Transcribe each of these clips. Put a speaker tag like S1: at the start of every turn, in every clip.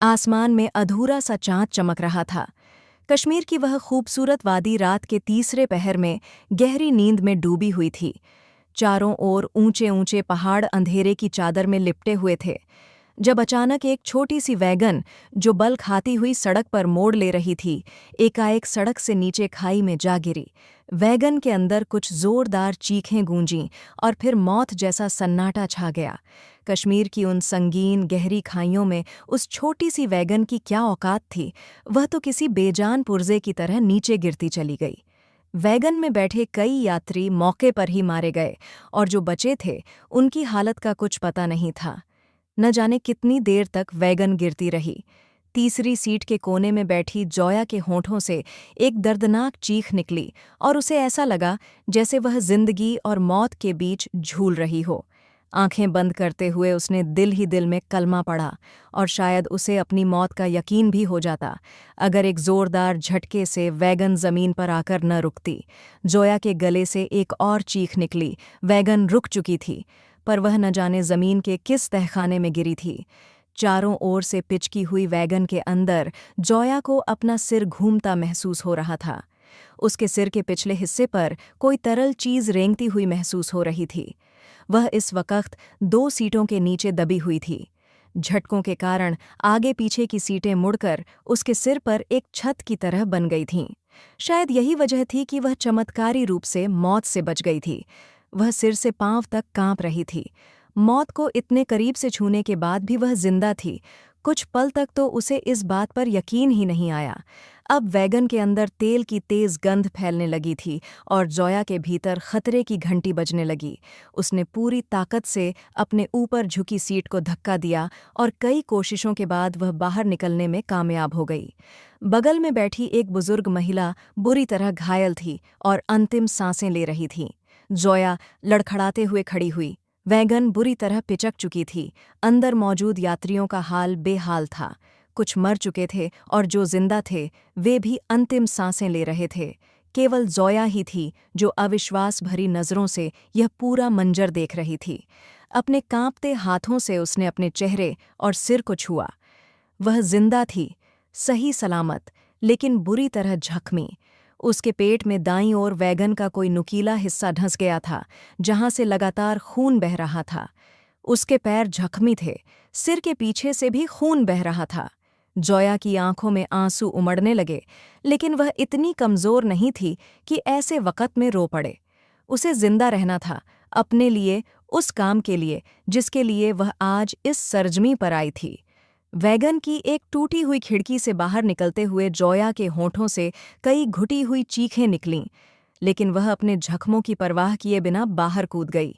S1: आसमान में अधूरा सा चाँद चमक रहा था। कश्मीर की वह खूबसूरत वादी रात के तीसरे पहर में गहरी नींद में डूबी हुई थी। चारों ओर ऊंचे ऊंचे पहाड़ अंधेरे की चादर में लिपटे हुए थे। जब अचानक एक छोटी सी वैगन जो बल खाती हुई सड़क पर मोड़ ले रही थी, एकाएक सड़क से नीचे खाई में जा गिरी। वैगन के अंदर कुछ जोरदार चीखें गूंजीं और फिर मौत जैसा सन्नाटा छा गया। कश्मीर की उन संगीन गहरी खाइयों में उस छोटी सी वैगन की क्या औकात थी। वह तो किसी बेजान पुर्जे की तरह नीचे गिरती चली गई। वैगन में बैठे कई यात्री मौके पर ही मारे गए और जो बचे थे उनकी हालत का कुछ पता नहीं था। न जाने कितनी देर तक वैगन गिरती रही। तीसरी सीट के कोने में बैठी जोया के होंठों से एक दर्दनाक चीख निकली और उसे ऐसा लगा जैसे वह जिंदगी और मौत के बीच झूल रही हो। आंखें बंद करते हुए उसने दिल ही दिल में कलमा पढ़ा और शायद उसे अपनी मौत का यकीन भी हो जाता अगर एक जोरदार झटके से वैगन जमीन पर आकर न रुकती। जोया के गले से एक और चीख निकली। वैगन रुक चुकी थी, पर वह न जाने जमीन के किस तहखाने में गिरी थी। चारों ओर से पिचकी हुई वैगन के अंदर जोया को अपना सिर घूमता महसूस हो रहा था। उसके सिर के पिछले हिस्से पर कोई तरल चीज रेंगती हुई महसूस हो रही थी। वह इस वक्त 2 सीटों के नीचे दबी हुई थी। झटकों के कारण आगे पीछे की सीटें मुड़कर उसके सिर पर एक छत की तरह बन गई थीं। शायद यही वजह थी कि वह चमत्कारी रूप से मौत से बच गई थी। वह सिर से पांव तक कांप रही थी। मौत को इतने करीब से छूने के बाद भी वह जिंदा थी। कुछ पल तक तो उसे इस बात पर यकीन ही नहीं आया। अब वैगन के अंदर तेल की तेज गंध फैलने लगी थी और जोया के भीतर खतरे की घंटी बजने लगी। उसने पूरी ताकत से अपने ऊपर झुकी सीट को धक्का दिया और कई कोशिशों के बाद वह बाहर निकलने में कामयाब हो गई। बगल में बैठी एक बुजुर्ग महिला बुरी तरह घायल थी और अंतिम सांसें ले रही थी। जोया लड़खड़ाते हुए खड़ी हुई। वैगन बुरी तरह पिचक चुकी थी। अंदर मौजूद यात्रियों का हाल बेहाल था। कुछ मर चुके थे और जो जिंदा थे वे भी अंतिम सांसें ले रहे थे। केवल जोया ही थी जो अविश्वास भरी नज़रों से यह पूरा मंजर देख रही थी। अपने कांपते हाथों से उसने अपने चेहरे और सिर को छुआ। वह जिंदा थी, सही सलामत, लेकिन बुरी तरह जख्मी। उसके पेट में दाईं ओर वैगन का कोई नुकीला हिस्सा धंस गया था, जहां से लगातार खून बह रहा था। उसके पैर जख्मी थे, सिर के पीछे से भी खून बह रहा था। जोया की आंखों में आंसू उमड़ने लगे, लेकिन वह इतनी कमजोर नहीं थी कि ऐसे वक़्त में रो पड़े। उसे जिंदा रहना था, अपने लिए, उस काम के लिए जिसके लिए वह आज इस सरजमी पर आई थी। वैगन की एक टूटी हुई खिड़की से बाहर निकलते हुए जोया के होंठों से कई घुटी हुई चीखें निकलीं, लेकिन वह अपने जख्मों की परवाह किए बिना बाहर कूद गई।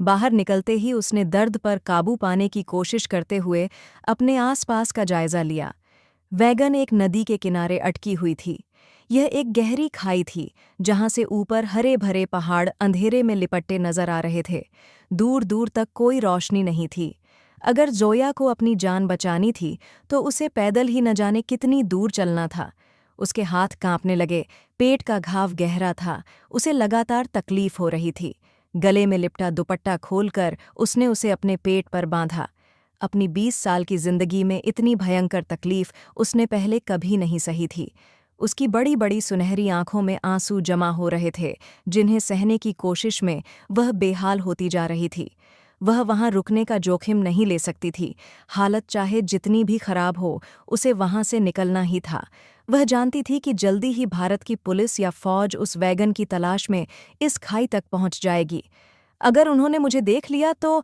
S1: बाहर निकलते ही उसने दर्द पर काबू पाने की कोशिश करते हुए अपने आसपास का जायजा लिया। वैगन एक नदी के किनारे अटकी हुई थी। यह एक गहरी खाई थी, जहां से ऊपर हरे भरे पहाड़ अंधेरे में लिपटे नजर आ रहे थे। दूर दूर तक कोई रोशनी नहीं थी। अगर जोया को अपनी जान बचानी थी तो उसे पैदल ही न जाने कितनी दूर चलना था। उसके हाथ कांपने लगे, पेट का घाव गहरा था, उसे लगातार तकलीफ हो रही थी। गले में लिपटा दुपट्टा खोलकर उसने उसे अपने पेट पर बांधा। अपनी 20 साल की जिंदगी में इतनी भयंकर तकलीफ उसने पहले कभी नहीं सही थी। उसकी बड़ी बड़ी सुनहरी आंखों में आंसू जमा हो रहे थे, जिन्हें सहने की कोशिश में वह बेहाल होती जा रही थी। वह वहां रुकने का जोखिम नहीं ले सकती थी। हालत चाहे जितनी भी खराब हो, उसे वहां से निकलना ही था। वह जानती थी कि जल्दी ही भारत की पुलिस या फौज उस वैगन की तलाश में इस खाई तक पहुंच जाएगी। अगर उन्होंने मुझे देख लिया तो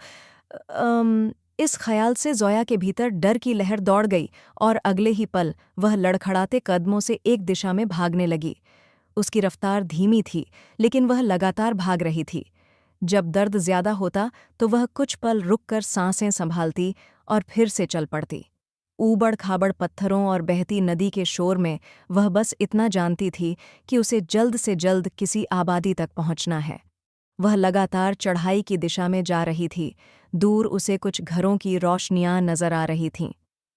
S1: इस ख्याल से जोया के भीतर डर की लहर दौड़ गई और अगले ही पल वह लड़खड़ाते कदमों से एक दिशा में भागने लगी। उसकी रफ्तार धीमी थी, लेकिन वह लगातार भाग रही थी। जब दर्द ज्यादा होता तो वह कुछ पल रुककर सांसें संभालती और फिर से चल पड़ती। ऊबड़ खाबड़ पत्थरों और बहती नदी के शोर में वह बस इतना जानती थी कि उसे जल्द से जल्द किसी आबादी तक पहुंचना है। वह लगातार चढ़ाई की दिशा में जा रही थी। दूर उसे कुछ घरों की रोशनियां नजर आ रही थीं।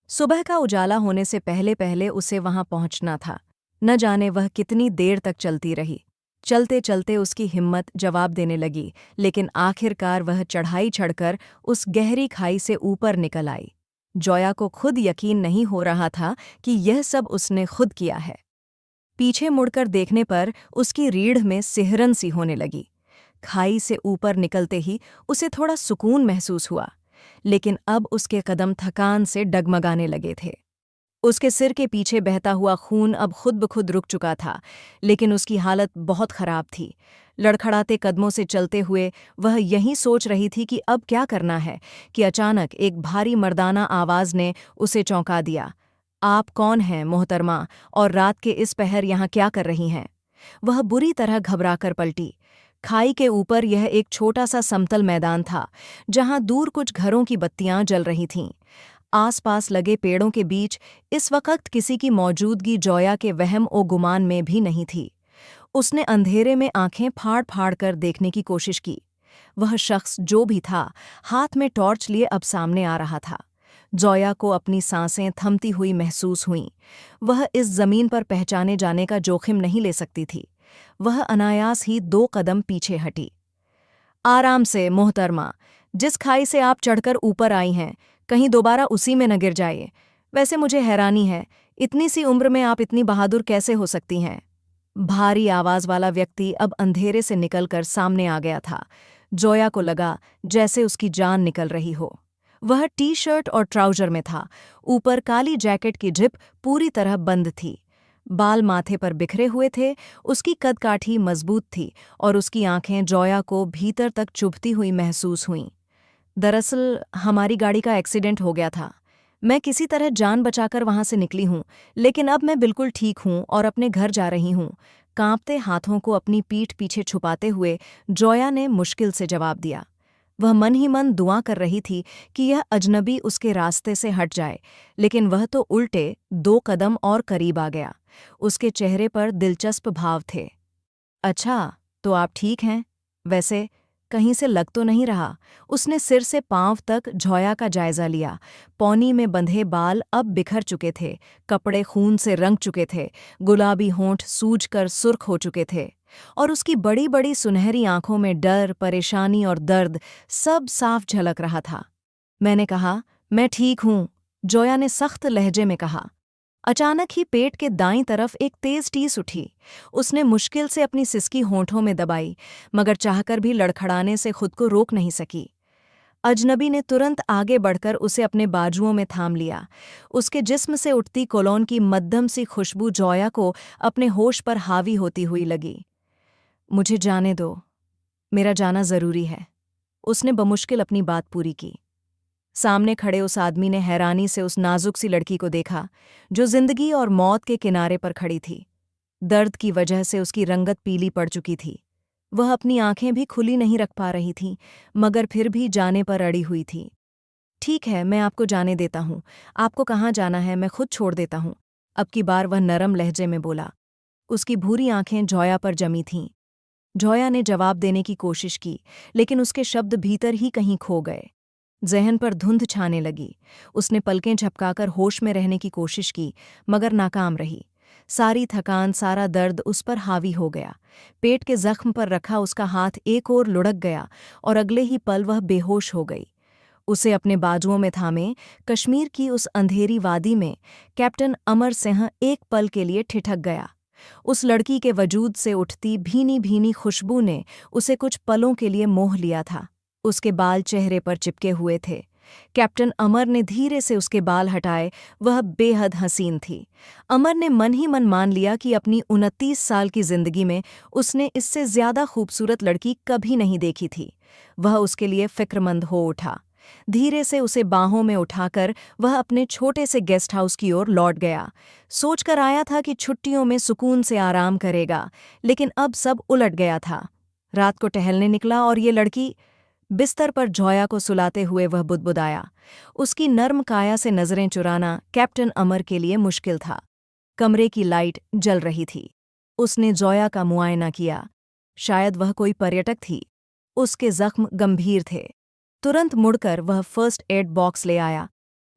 S1: सुबह का उजाला होने से पहले पहले उसे वहां पहुंचना था। न जाने वह कितनी देर तक चलती रही। चलते चलते उसकी हिम्मत जवाब देने लगी, लेकिन आखिरकार वह चढ़ाई चढ़कर उस गहरी खाई से ऊपर निकल आई। जॉया को खुद यकीन नहीं हो रहा था कि यह सब उसने खुद किया है। पीछे मुड़कर देखने पर उसकी रीढ़ में सिहरन सी होने लगी। खाई से ऊपर निकलते ही उसे थोड़ा सुकून महसूस हुआ, लेकिन अब उसके कदम थकान से डगमगाने लगे थे। उसके सिर के पीछे बहता हुआ खून अब खुद ब खुद रुक चुका था, लेकिन उसकी हालत बहुत खराब थी। लड़खड़ाते कदमों से चलते हुए वह यही सोच रही थी कि अब क्या करना है कि अचानक एक भारी मर्दाना आवाज ने उसे चौंका दिया। आप कौन हैं मोहतरमा, और रात के इस पहर यहाँ क्या कर रही हैं? वह बुरी तरह घबराकर पलटी। खाई के ऊपर यह एक छोटा सा समतल मैदान था, जहां दूर कुछ घरों की बत्तियां जल रही थीं। आसपास लगे पेड़ों के बीच इस वक्त किसी की मौजूदगी जॉया के वहम ओ गुमान में भी नहीं थी। उसने अंधेरे में आंखें फाड़ फाड़ कर देखने की कोशिश की। वह शख्स जो भी था, हाथ में टॉर्च लिए अब सामने आ रहा था। जॉया को अपनी सांसें थमती हुई महसूस हुईं। वह इस जमीन पर पहचाने जाने का जोखिम नहीं ले सकती थी। वह अनायास ही 2 कदम पीछे हटी। आराम से मोहतरमा, जिस खाई से आप चढ़कर ऊपर आई हैं, कहीं दोबारा उसी में न गिर जाइए। वैसे मुझे हैरानी है, इतनी सी उम्र में आप इतनी बहादुर कैसे हो सकती हैं? भारी आवाज वाला व्यक्ति अब अंधेरे से निकलकर सामने आ गया था। जॉया को लगा जैसे उसकी जान निकल रही हो। वह टी-शर्ट और ट्राउजर में था, ऊपर काली जैकेट की जिप पूरी तरह बंद थी। बाल माथे पर बिखरे हुए थे, उसकी कदकाठी मजबूत थी और उसकी आंखें जॉया को भीतर तक चुभती हुई महसूस हुईं। दरअसल हमारी गाड़ी का एक्सीडेंट हो गया था। मैं किसी तरह जान बचाकर वहां से निकली हूं, लेकिन अब मैं बिल्कुल ठीक हूं और अपने घर जा रही हूं। कांपते हाथों को अपनी पीठ पीछे छुपाते हुए जॉया ने मुश्किल से जवाब दिया। वह मन ही मन दुआ कर रही थी कि यह अजनबी उसके रास्ते से हट जाए, लेकिन वह तो उल्टे 2 कदम और करीब आ गया। उसके चेहरे पर दिलचस्प भाव थे। अच्छा, तो आप ठीक हैं? वैसे कहीं से लग तो नहीं रहा। उसने सिर से पांव तक जॉया का जायजा लिया। पौनी में बंधे बाल अब बिखर चुके थे, कपड़े खून से रंग चुके थे, गुलाबी होंठ सूजकर सुर्ख हो चुके थे, और उसकी बड़ी बड़ी सुनहरी आंखों में डर, परेशानी और दर्द सब साफ झलक रहा था। मैंने कहा, मैं ठीक हूं, जॉया ने सख्त लहजे में कहा। अचानक ही पेट के दाईं तरफ एक तेज टीस उठी। उसने मुश्किल से अपनी सिसकी होंठों में दबाई, मगर चाहकर भी लड़खड़ाने से खुद को रोक नहीं सकी। अजनबी ने तुरंत आगे बढ़कर उसे अपने बाजुओं में थाम लिया। उसके जिस्म से उठती कोलोन की मध्यम सी खुशबू जॉया को अपने होश पर हावी होती हुई लगी। मुझे जाने दो, मेरा जाना जरूरी है। उसने बमुश्किल अपनी बात पूरी की। सामने खड़े उस आदमी ने हैरानी से उस नाजुक सी लड़की को देखा, जो जिंदगी और मौत के किनारे पर खड़ी थी। दर्द की वजह से उसकी रंगत पीली पड़ चुकी थी। वह अपनी आंखें भी खुली नहीं रख पा रही थी, मगर फिर भी जाने पर अड़ी हुई थी। ठीक है, मैं आपको जाने देता हूँ। आपको कहाँ जाना है, मैं खुद छोड़ देता हूँ। अब की बार वह नरम लहजे में बोला। उसकी भूरी आंखें जॉया पर जमी थीं। जॉया ने जवाब देने की कोशिश की, लेकिन उसके शब्द भीतर ही कहीं खो गए। जहन पर धुंध छाने लगी। उसने पलकें झपकाकर होश में रहने की कोशिश की, मगर नाकाम रही। सारी थकान, सारा दर्द उस पर हावी हो गया। पेट के जख्म पर रखा उसका हाथ एक ओर लुढ़क गया और अगले ही पल वह बेहोश हो गई। उसे अपने बाजुओं में थामे कश्मीर की उस अंधेरी वादी में कैप्टन अमर सिंह एक पल के लिए ठिठक गया। उस लड़की के वजूद से उठती भीनी भीनी खुशबू ने उसे कुछ पलों के लिए मोह लिया था। उसके बाल चेहरे पर चिपके हुए थे। कैप्टन अमर ने धीरे से उसके बाल हटाए। वह बेहद हसीन थी। अमर ने मन ही मन मान लिया कि अपनी 29 साल की जिंदगी में उसने इससे ज्यादा खूबसूरत लड़की कभी नहीं देखी थी। वह उसके लिए फिक्रमंद हो उठा। धीरे से उसे बाहों में उठाकर वह अपने छोटे से गेस्ट हाउस की ओर लौट गया। सोचकर आया था कि छुट्टियों में सुकून से आराम करेगा, लेकिन अब सब उलट गया था। रात को टहलने निकला और ये लड़की। बिस्तर पर जॉया को सुलाते हुए वह बुदबुदाया। उसकी नर्म काया से नजरें चुराना कैप्टन अमर के लिए मुश्किल था। कमरे की लाइट जल रही थी। उसने जॉया का मुआयना किया। शायद वह कोई पर्यटक थी। उसके जख्म गंभीर थे। तुरंत मुड़कर वह फर्स्ट एड बॉक्स ले आया।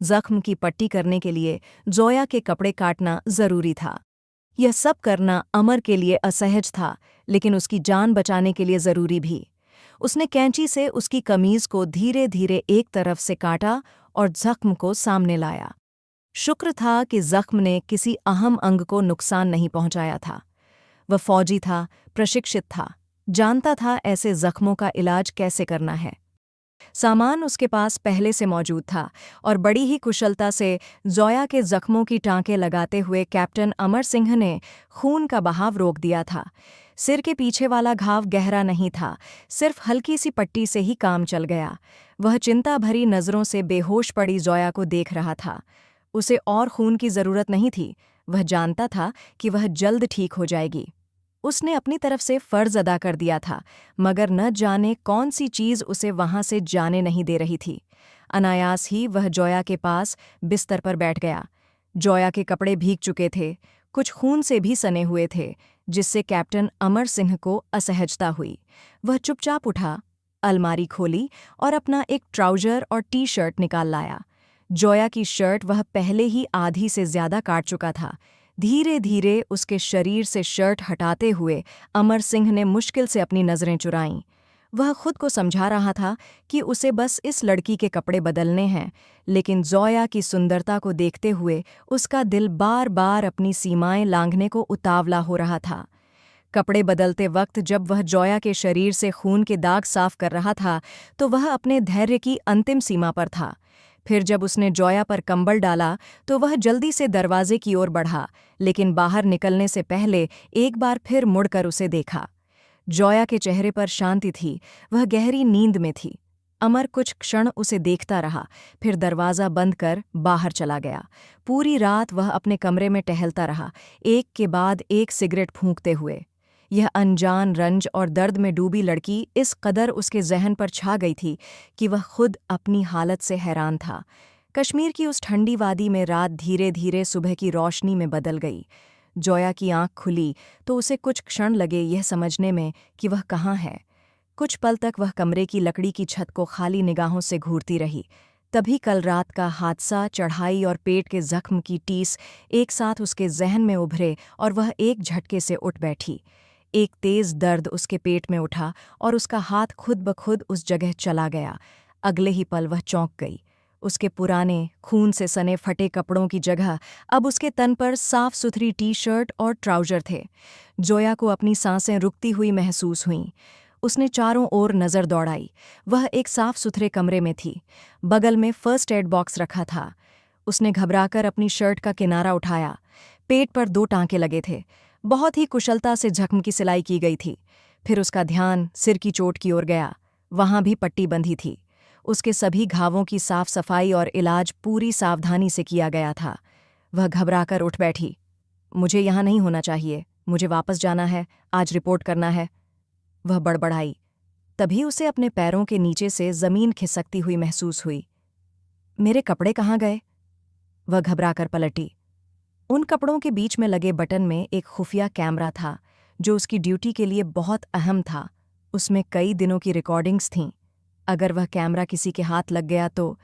S1: जख्म की पट्टी करने के लिए जॉया के कपड़े काटना जरूरी था। यह सब करना अमर के लिए असहज था, लेकिन उसकी जान बचाने के लिए जरूरी भी। उसने कैंची से उसकी कमीज को धीरे धीरे एक तरफ से काटा और जख्म को सामने लाया। शुक्र था कि जख्म ने किसी अहम अंग को नुकसान नहीं पहुंचाया था। वह फौजी था, प्रशिक्षित था, जानता था ऐसे जख्मों का इलाज कैसे करना है। सामान उसके पास पहले से मौजूद था और बड़ी ही कुशलता से ज़ोया के जख्मों की टाँकें लगाते हुए कैप्टन अमर सिंह ने खून का बहाव रोक दिया था। सिर के पीछे वाला घाव गहरा नहीं था, सिर्फ हल्की सी पट्टी से ही काम चल गया। वह चिंता भरी नज़रों से बेहोश पड़ी ज़ोया को देख रहा था। उसे और खून की ज़रूरत नहीं थी, वह जानता था कि वह जल्द ठीक हो जाएगी। उसने अपनी तरफ से फ़र्ज़ अदा कर दिया था, मगर न जाने कौन सी चीज़ उसे वहाँ से जाने नहीं दे रही थी। अनायास ही वह ज़ोया के पास बिस्तर पर बैठ गया। ज़ोया के कपड़े भीग चुके थे, कुछ खून से भी सने हुए थे, जिससे कैप्टन अमर सिंह को असहजता हुई। वह चुपचाप उठा, अलमारी खोली और अपना एक ट्राउज़र और टी शर्ट निकाल लाया। ज़ोया की शर्ट वह पहले ही आधी से ज़्यादा काट चुका था। धीरे धीरे उसके शरीर से शर्ट हटाते हुए अमर सिंह ने मुश्किल से अपनी नज़रें चुराईं। वह खुद को समझा रहा था कि उसे बस इस लड़की के कपड़े बदलने हैं, लेकिन ज़ोया की सुंदरता को देखते हुए उसका दिल बार बार अपनी सीमाएं लांघने को उतावला हो रहा था। कपड़े बदलते वक्त जब वह ज़ोया के शरीर से खून के दाग साफ कर रहा था, तो वह अपने धैर्य की अंतिम सीमा पर था। फिर जब उसने ज़ोया पर कंबल डाला तो वह जल्दी से दरवाजे की ओर बढ़ा, लेकिन बाहर निकलने से पहले एक बार फिर मुड़कर उसे देखा। ज़ोया के चेहरे पर शांति थी, वह गहरी नींद में थी। अमर कुछ क्षण उसे देखता रहा, फिर दरवाज़ा बंद कर बाहर चला गया। पूरी रात वह अपने कमरे में टहलता रहा, एक के बाद एक सिगरेट फूंकते हुए। यह अनजान, रंज और दर्द में डूबी लड़की इस कदर उसके जहन पर छा गई थी कि वह खुद अपनी हालत से हैरान था। कश्मीर की उस ठंडी वादी में रात धीरे धीरे सुबह की रोशनी में बदल गई। ज़ोया की आंख खुली तो उसे कुछ क्षण लगे यह समझने में कि वह कहाँ है। कुछ पल तक वह कमरे की लकड़ी की छत को खाली निगाहों से घूरती रही। तभी कल रात का हादसा, चढ़ाई और पेट के जख्म की टीस एक साथ उसके जहन में उभरे और वह एक झटके से उठ बैठी। एक तेज दर्द उसके पेट में उठा और उसका हाथ खुद ब खुद उस जगह चला गया। अगले ही पल वह चौंक गई। उसके पुराने खून से सने फटे कपड़ों की जगह अब उसके तन पर साफ सुथरी टी शर्ट और ट्राउज़र थे। ज़ोया को अपनी सांसें रुकती हुई महसूस हुईं। उसने चारों ओर नज़र दौड़ाई। वह एक साफ सुथरे कमरे में थी। बगल में फर्स्ट एड बॉक्स रखा था। उसने घबराकर अपनी शर्ट का किनारा उठाया। पेट पर 2 टांके लगे थे। बहुत ही कुशलता से जख्म की सिलाई की गई थी। फिर उसका ध्यान सिर की चोट की ओर गया। वहाँ भी पट्टी बंधी थी। उसके सभी घावों की साफ सफाई और इलाज पूरी सावधानी से किया गया था। वह घबराकर उठ बैठी। मुझे यहाँ नहीं होना चाहिए, मुझे वापस जाना है, आज रिपोर्ट करना है, वह बड़बड़ाई। तभी उसे अपने पैरों के नीचे से ज़मीन खिसकती हुई महसूस हुई। मेरे कपड़े कहाँ गए? वह घबराकर पलटी। उन कपड़ों के बीच में लगे बटन में एक खुफिया कैमरा था, जो उसकी ड्यूटी के लिए बहुत अहम था। उसमें कई दिनों की रिकॉर्डिंग्स थीं। अगर वह कैमरा किसी के हाथ लग गया तो...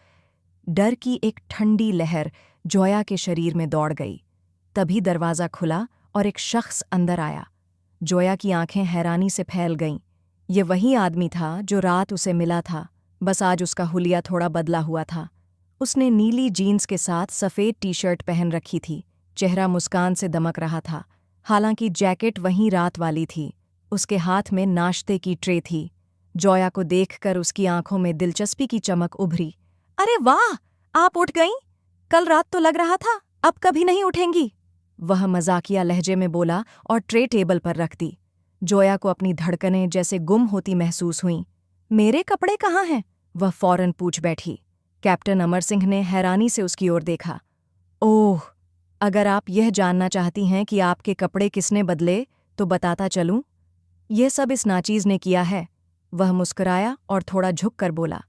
S1: डर की एक ठंडी लहर ज़ोया के शरीर में दौड़ गई। तभी दरवाज़ा खुला और एक शख्स अंदर आया। ज़ोया की आंखें हैरानी से फैल गईं। ये वही आदमी था जो रात उसे मिला था, बस आज उसका हुलिया थोड़ा बदला हुआ था। उसने नीली जीन्स के साथ सफ़ेद टी शर्ट पहन रखी थी। चेहरा मुस्कान से दमक रहा था, हालांकि जैकेट वहीं रात वाली थी। उसके हाथ में नाश्ते की ट्रे थी। ज़ोया को देखकर उसकी आंखों में दिलचस्पी की चमक उभरी। अरे वाह, आप उठ गईं? कल रात तो लग रहा था अब कभी नहीं उठेंगी, वह मजाकिया लहजे में बोला और ट्रे टेबल पर रख दी। ज़ोया को अपनी धड़कनें जैसे गुम होती महसूस हुईं। मेरे कपड़े कहाँ हैं? वह फौरन पूछ बैठी। कैप्टन अमर सिंह ने हैरानी से उसकी ओर देखा। ओह, अगर आप यह जानना चाहती हैं कि आपके कपड़े किसने बदले तो बताता चलूं। यह सब इस नाचीज ने किया है, वह मुस्कुराया और थोड़ा झुककर बोला।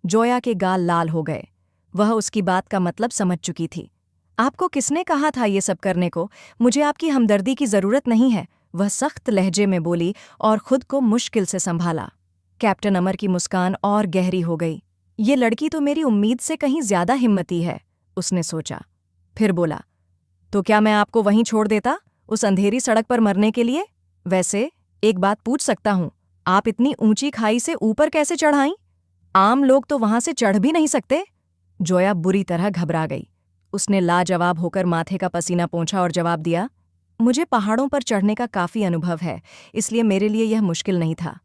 S1: ज़ोया के गाल लाल हो गए। वह उसकी बात का मतलब समझ चुकी थी। आपको किसने कहा था ये सब करने को? मुझे आपकी हमदर्दी की ज़रूरत नहीं है, वह सख्त लहजे में बोली और खुद को मुश्किल से संभाला। कैप्टन अमर की मुस्कान और गहरी हो गई। ये लड़की तो मेरी उम्मीद से कहीं ज्यादा हिम्मती है, उसने सोचा। फिर बोला, तो क्या मैं आपको वहीं छोड़ देता, उस अंधेरी सड़क पर मरने के लिए? वैसे एक बात पूछ सकता हूँ, आप इतनी ऊंची खाई से ऊपर कैसे चढ़ आईं? आम लोग तो वहां से चढ़ भी नहीं सकते। जोया बुरी तरह घबरा गई। उसने लाजवाब होकर माथे का पसीना पोंछा और जवाब दिया, मुझे पहाड़ों पर चढ़ने का काफ़ी अनुभव है, इसलिए मेरे लिए यह मुश्किल नहीं था।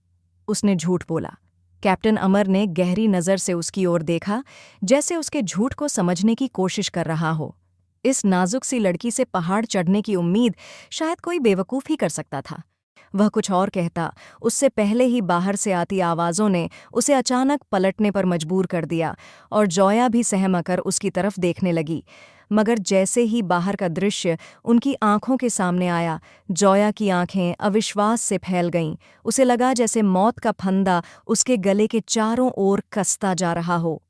S1: उसने झूठ बोला। कैप्टन अमर ने गहरी नज़र से उसकी ओर देखा, जैसे उसके झूठ को समझने की कोशिश कर रहा हो। इस नाजुक सी लड़की से पहाड़ चढ़ने की उम्मीद शायद कोई बेवकूफ़ ही कर सकता था। वह कुछ और कहता, उससे पहले ही बाहर से आती आवाज़ों ने उसे अचानक पलटने पर मजबूर कर दिया और जोया भी सहमकर उसकी तरफ देखने लगी। मगर जैसे ही बाहर का दृश्य उनकी आंखों के सामने आया, जोया की आंखें अविश्वास से फैल गईं। उसे लगा जैसे मौत का फंदा उसके गले के चारों ओर कसता जा रहा हो।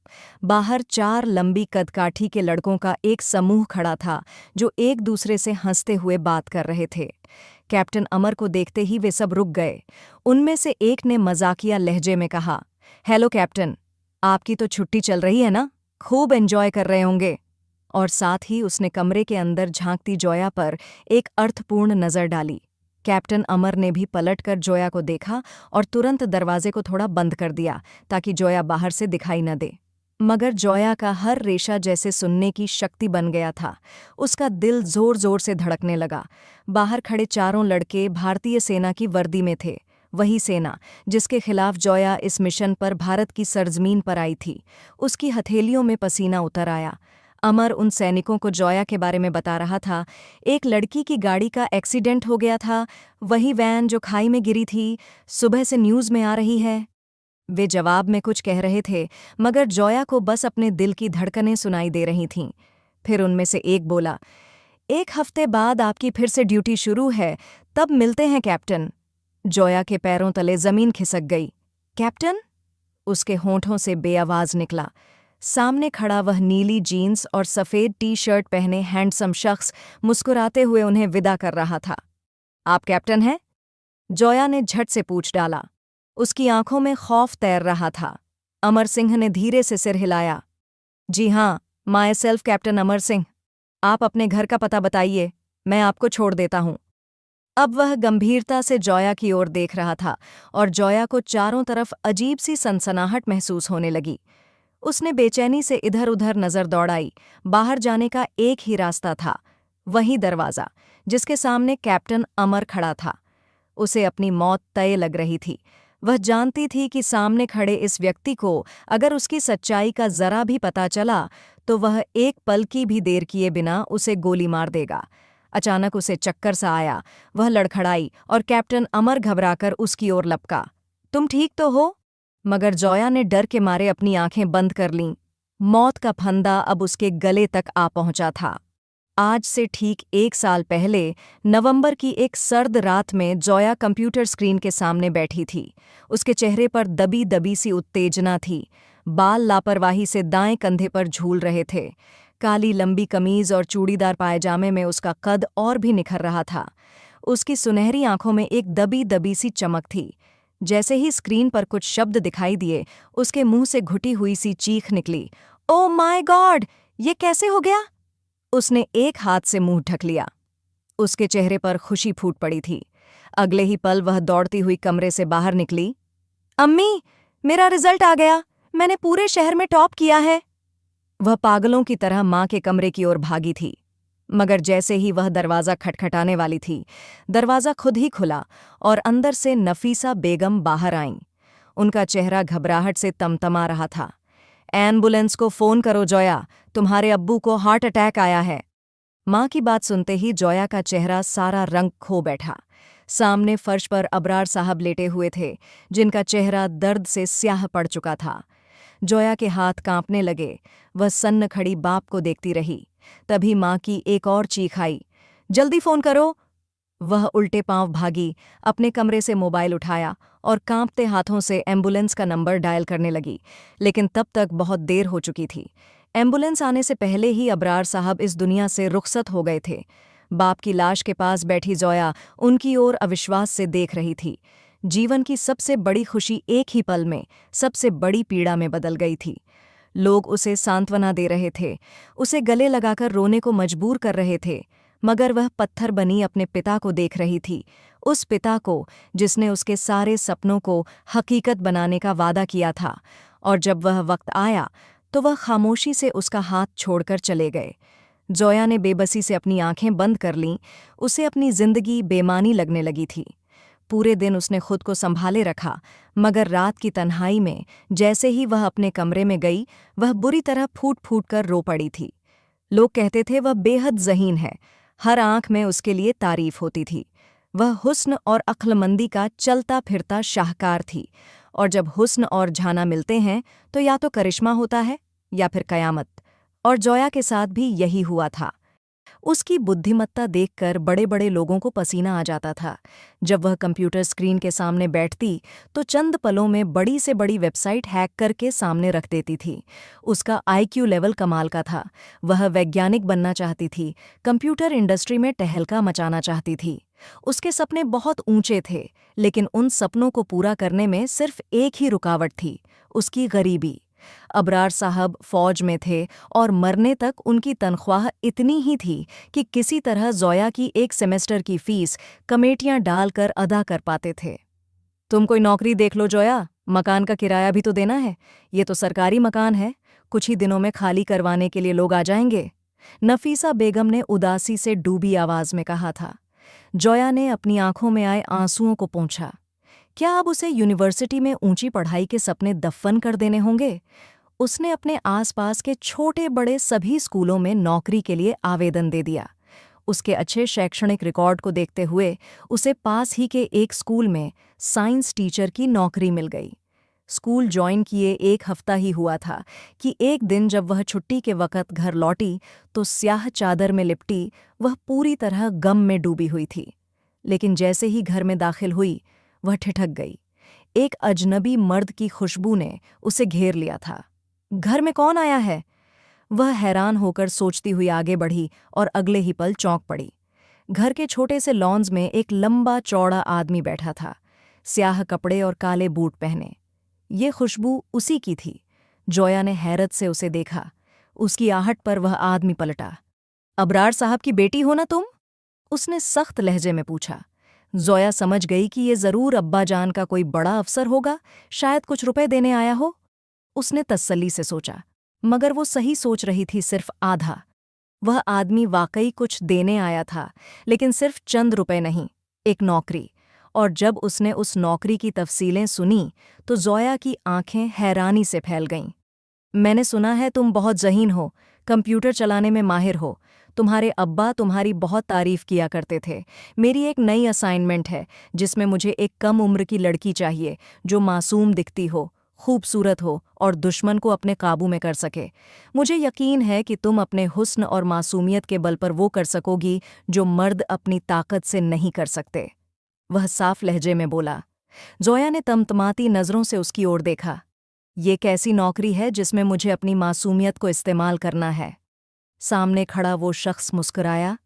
S1: बाहर 4 लंबी कदकाठी के लड़कों का एक समूह खड़ा था, जो एक दूसरे से हंसते हुए बात कर रहे थे। कैप्टन अमर को देखते ही वे सब रुक गए। उनमें से एक ने मजाकिया लहजे में कहा, हेलो कैप्टन, आपकी तो छुट्टी चल रही है ना? खूब एंजॉय कर रहे होंगे। और साथ ही उसने कमरे के अंदर झांकती जोया पर एक अर्थपूर्ण नज़र डाली। कैप्टन अमर ने भी पलटकर जोया को देखा और तुरंत दरवाजे को थोड़ा बंद कर दिया ताकि जोया बाहर से दिखाई न दे। मगर जोया का हर रेशा जैसे सुनने की शक्ति बन गया था। उसका दिल जोर जोर से धड़कने लगा। बाहर खड़े चारों लड़के भारतीय सेना की वर्दी में थे, वही सेना जिसके खिलाफ जोया इस मिशन पर भारत की सरजमीन पर आई थी। उसकी हथेलियों में पसीना उतर आया। अमर उन सैनिकों को जोया के बारे में बता रहा था। एक लड़की की गाड़ी का एक्सीडेंट हो गया था, वही वैन जो खाई में गिरी थी, सुबह से न्यूज़ में आ रही है। वे जवाब में कुछ कह रहे थे, मगर जोया को बस अपने दिल की धड़कनें सुनाई दे रही थीं। फिर उनमें से एक बोला, 1 हफ्ते बाद आपकी फिर से ड्यूटी शुरू है, तब मिलते हैं कैप्टन। जोया के पैरों तले जमीन खिसक गई। कैप्टन? उसके होंठों से बेआवाज निकला। सामने खड़ा वह नीली जीन्स और सफ़ेद टी-शर्ट पहने हैंडसम शख्स मुस्कुराते हुए उन्हें विदा कर रहा था। आप कैप्टन हैं? जोया ने झट से पूछ डाला। उसकी आंखों में खौफ तैर रहा था। अमर सिंह ने धीरे से सिर हिलाया। जी हाँ, my self captain Amar Singh. आप अपने घर का पता बताइए, मैं आपको छोड़ देता हूँ। अब वह गंभीरता से जोया की ओर देख रहा था और जोया को चारों तरफ अजीब सी सनसनाहट महसूस होने लगी। उसने बेचैनी से इधर-उधर नज़र दौड़ाई। बाहर जाने का एक ही रास्ता था, वही दरवाज़ा, जिसके सामने कैप्टन अमर खड़ा था। उसे अपनी मौत तय लग रही थी। वह जानती थी कि सामने खड़े इस व्यक्ति को अगर उसकी सच्चाई का जरा भी पता चला तो वह एक पल की भी देर किए बिना उसे गोली मार देगा। अचानक उसे चक्कर सा आया। वह लड़खड़ाई और कैप्टन अमर घबराकर उसकी ओर लपका। तुम ठीक तो हो? मगर जोया ने डर के मारे अपनी आंखें बंद कर लीं। मौत का फंदा अब उसके गले तक आ पहुंचा था। आज से ठीक 1 साल पहले नवंबर की एक सर्द रात में जोया कंप्यूटर स्क्रीन के सामने बैठी थी। उसके चेहरे पर दबी दबी सी उत्तेजना थी। बाल लापरवाही से दाएं कंधे पर झूल रहे थे। काली लंबी कमीज और चूड़ीदार पायजामे में उसका कद और भी निखर रहा था। उसकी सुनहरी आंखों में एक दबी दबी सी चमक थी। जैसे ही स्क्रीन पर कुछ शब्द दिखाई दिए, उसके मुंह से घुटी हुई सी चीख निकली। ओह माय गॉड, ये कैसे हो गया? उसने एक हाथ से मुंह ढक लिया। उसके चेहरे पर खुशी फूट पड़ी थी। अगले ही पल वह दौड़ती हुई कमरे से बाहर निकली। अम्मी, मेरा रिजल्ट आ गया, मैंने पूरे शहर में टॉप किया है। वह पागलों की तरह मां के कमरे की ओर भागी थी। मगर जैसे ही वह दरवाज़ा खटखटाने वाली थी, दरवाज़ा खुद ही खुला और अंदर से नफीसा बेगम बाहर आईं। उनका चेहरा घबराहट से तमतमा रहा था। एम्बुलेंस को फ़ोन करो जोया, तुम्हारे अब्बू को हार्ट अटैक आया है। माँ की बात सुनते ही जोया का चेहरा सारा रंग खो बैठा। सामने फर्श पर अबरार साहब लेटे हुए थे, जिनका चेहरा दर्द से स्याह पड़ चुका था। जोया के हाथ कांपने लगे। वह सन्न खड़ी बाप को देखती रही। तभी माँ की एक और चीख आई, जल्दी फ़ोन करो। वह उल्टे पांव भागी, अपने कमरे से मोबाइल उठाया और कांपते हाथों से एम्बुलेंस का नंबर डायल करने लगी। लेकिन तब तक बहुत देर हो चुकी थी। एम्बुलेंस आने से पहले ही अबरार साहब इस दुनिया से रुखसत हो गए थे। बाप की लाश के पास बैठी जोया उनकी ओर अविश्वास से देख रही थी। जीवन की सबसे बड़ी खुशी एक ही पल में सबसे बड़ी पीड़ा में बदल गई थी। लोग उसे सांत्वना दे रहे थे, उसे गले लगाकर रोने को मजबूर कर रहे थे, मगर वह पत्थर बनी अपने पिता को देख रही थी, उस पिता को जिसने उसके सारे सपनों को हकीकत बनाने का वादा किया था। और जब वह वक्त आया तो वह खामोशी से उसका हाथ छोड़कर चले गए। जोया ने बेबसी से अपनी आंखें बंद कर लीं। उसे अपनी जिंदगी बेमानी लगने लगी थी। पूरे दिन उसने खुद को संभाले रखा, मगर रात की तन्हाई में जैसे ही वह अपने कमरे में गई, वह बुरी तरह फूट फूट कर रो पड़ी थी। लोग कहते थे वह बेहद ज़हीन है, हर आंख में उसके लिए तारीफ होती थी। वह हुस्न और अक्लमंदी का चलता फिरता शाहकार थी, और जब हुस्न और झाना मिलते हैं तो या तो करिश्मा होता है या फिर कयामत। और जोया के साथ भी यही हुआ था। उसकी बुद्धिमत्ता देखकर बड़े बड़े लोगों को पसीना आ जाता था। जब वह कंप्यूटर स्क्रीन के सामने बैठती तो चंद पलों में बड़ी से बड़ी वेबसाइट हैक करके सामने रख देती थी। उसका आईक्यू लेवल कमाल का था। वह वैज्ञानिक बनना चाहती थी, कंप्यूटर इंडस्ट्री में टहलका मचाना चाहती थी। उसके सपने बहुत ऊंचे थे, लेकिन उन सपनों को पूरा करने में सिर्फ एक ही रुकावट थी, उसकी गरीबी। अबरार साहब फौज में थे और मरने तक उनकी तनख्वाह इतनी ही थी कि किसी तरह जोया की एक सेमेस्टर की फीस कमेटियां डालकर अदा कर पाते थे। तुम कोई नौकरी देख लो जोया, मकान का किराया भी तो देना है। ये तो सरकारी मकान है, कुछ ही दिनों में खाली करवाने के लिए लोग आ जाएंगे, नफीसा बेगम ने उदासी से डूबी आवाज में कहा था। जोया ने अपनी आंखों में आए आंसुओं को पोंछा। क्या अब उसे यूनिवर्सिटी में ऊंची पढ़ाई के सपने दफन कर देने होंगे? उसने अपने आसपास के छोटे बड़े सभी स्कूलों में नौकरी के लिए आवेदन दे दिया। उसके अच्छे शैक्षणिक रिकॉर्ड को देखते हुए उसे पास ही के एक स्कूल में साइंस टीचर की नौकरी मिल गई। स्कूल ज्वाइन किए 1 हफ्ता ही हुआ था कि एक दिन जब वह छुट्टी के वक़्त घर लौटी तो स्याह चादर में लिपटी वह पूरी तरह गम में डूबी हुई थी। लेकिन जैसे ही घर में दाखिल हुई, वह ठिठक गई। एक अजनबी मर्द की खुशबू ने उसे घेर लिया था। घर में कौन आया है? वह हैरान होकर सोचती हुई आगे बढ़ी और अगले ही पल चौंक पड़ी। घर के छोटे से लॉन्स में एक लंबा चौड़ा आदमी बैठा था, स्याह कपड़े और काले बूट पहने। ये खुशबू उसी की थी। जोया ने हैरत से उसे देखा। उसकी आहट पर वह आदमी पलटा। अबरार साहब की बेटी हो ना तुम? उसने सख्त लहजे में पूछा। जोया समझ गई कि ये जरूर अब्बा जान का कोई बड़ा अफसर होगा, शायद कुछ रुपए देने आया हो। उसने तसल्ली से सोचा, मगर वो सही सोच रही थी सिर्फ आधा। वह आदमी वाकई कुछ देने आया था, लेकिन सिर्फ चंद रुपए नहीं, एक नौकरी। और जब उसने उस नौकरी की तफसीलें सुनी तो जोया की आंखें हैरानी से फैल गईं। मैंने सुना है तुम बहुत ज़हीन हो, कंप्यूटर चलाने में माहिर हो। तुम्हारे अब्बा तुम्हारी बहुत तारीफ किया करते थे। मेरी एक नई असाइनमेंट है जिसमें मुझे एक कम उम्र की लड़की चाहिए जो मासूम दिखती हो, खूबसूरत हो और दुश्मन को अपने काबू में कर सके। मुझे यकीन है कि तुम अपने हुस्न और मासूमियत के बल पर वो कर सकोगी जो मर्द अपनी ताकत से नहीं कर सकते। वह साफ लहजे में बोला। जोया ने तमतमाती नज़रों से उसकी ओर देखा। ये कैसी नौकरी है जिसमें मुझे अपनी मासूमियत को इस्तेमाल करना है? सामने खड़ा वो शख्स मुस्कुराया।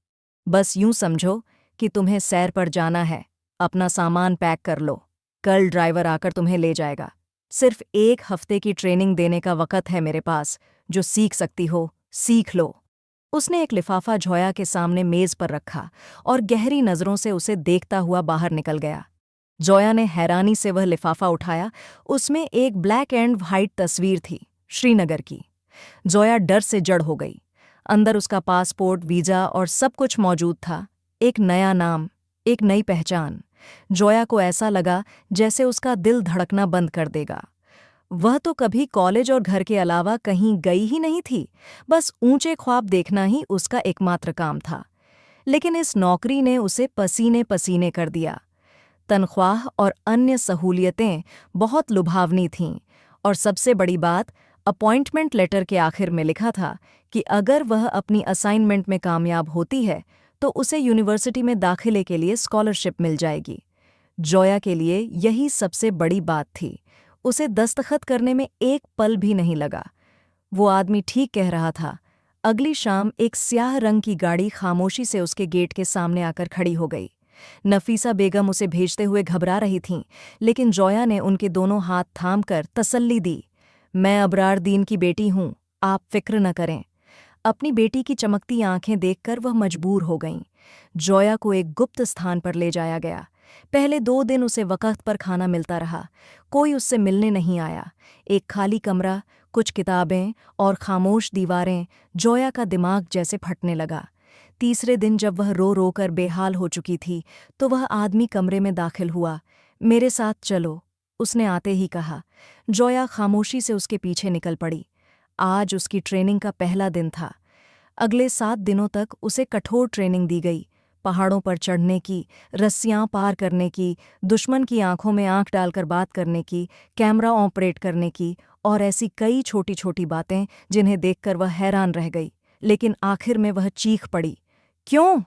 S1: बस यूं समझो कि तुम्हें सैर पर जाना है, अपना सामान पैक कर लो, कल ड्राइवर आकर तुम्हें ले जाएगा। सिर्फ 1 हफ्ते की ट्रेनिंग देने का वक़्त है मेरे पास, जो सीख सकती हो सीख लो। उसने एक लिफाफा जोया के सामने मेज पर रखा और गहरी नज़रों से उसे देखता हुआ बाहर निकल गया। जोया ने हैरानी से वह लिफाफा उठाया। उसमें एक ब्लैक एंड व्हाइट तस्वीर थी, श्रीनगर की। जोया डर से जड़ हो गई। अंदर उसका पासपोर्ट, वीज़ा और सब कुछ मौजूद था। एक नया नाम, एक नई पहचान। जोया को ऐसा लगा जैसे उसका दिल धड़कना बंद कर देगा। वह तो कभी कॉलेज और घर के अलावा कहीं गई ही नहीं थी, बस ऊंचे ख्वाब देखना ही उसका एकमात्र काम था। लेकिन इस नौकरी ने उसे पसीने पसीने कर दिया। तनख्वाह और अन्य सहूलियतें बहुत लुभावनी थीं, और सबसे बड़ी बात, अपॉइंटमेंट लेटर के आखिर में लिखा था कि अगर वह अपनी असाइनमेंट में कामयाब होती है तो उसे यूनिवर्सिटी में दाखिले के लिए स्कॉलरशिप मिल जाएगी। जोया के लिए यही सबसे बड़ी बात थी। उसे दस्तखत करने में एक पल भी नहीं लगा। वो आदमी ठीक कह रहा था। अगली शाम एक स्याह रंग की गाड़ी खामोशी से उसके गेट के सामने आकर खड़ी हो गई। नफीसा बेगम उसे भेजते हुए घबरा रही थीं, लेकिन जोया ने उनके दोनों हाथ थामकर तसल्ली दी। मैं अबरार दीन की बेटी हूँ, आप फिक्र न करें। अपनी बेटी की चमकती आंखें देखकर वह मजबूर हो गईं। जोया को एक गुप्त स्थान पर ले जाया गया। पहले 2 दिन उसे वक़्त पर खाना मिलता रहा। कोई उससे मिलने नहीं आया। एक खाली कमरा, कुछ किताबें और खामोश दीवारें। जोया का दिमाग जैसे फटने लगा। तीसरे दिन जब वह रो रो कर बेहाल हो चुकी थी तो वह आदमी कमरे में दाखिल हुआ। मेरे साथ चलो, उसने आते ही कहा। जोया खामोशी से उसके पीछे निकल पड़ी। आज उसकी ट्रेनिंग का पहला दिन था। अगले 7 दिनों तक उसे कठोर ट्रेनिंग दी गई। पहाड़ों पर चढ़ने की, रस्सियां पार करने की, दुश्मन की आंखों में आंख डालकर बात करने की, कैमरा ऑपरेट करने की और ऐसी कई छोटी छोटी बातें जिन्हें देखकर वह हैरान रह गई। लेकिन आखिर में वह चीख पड़ी, क्यों?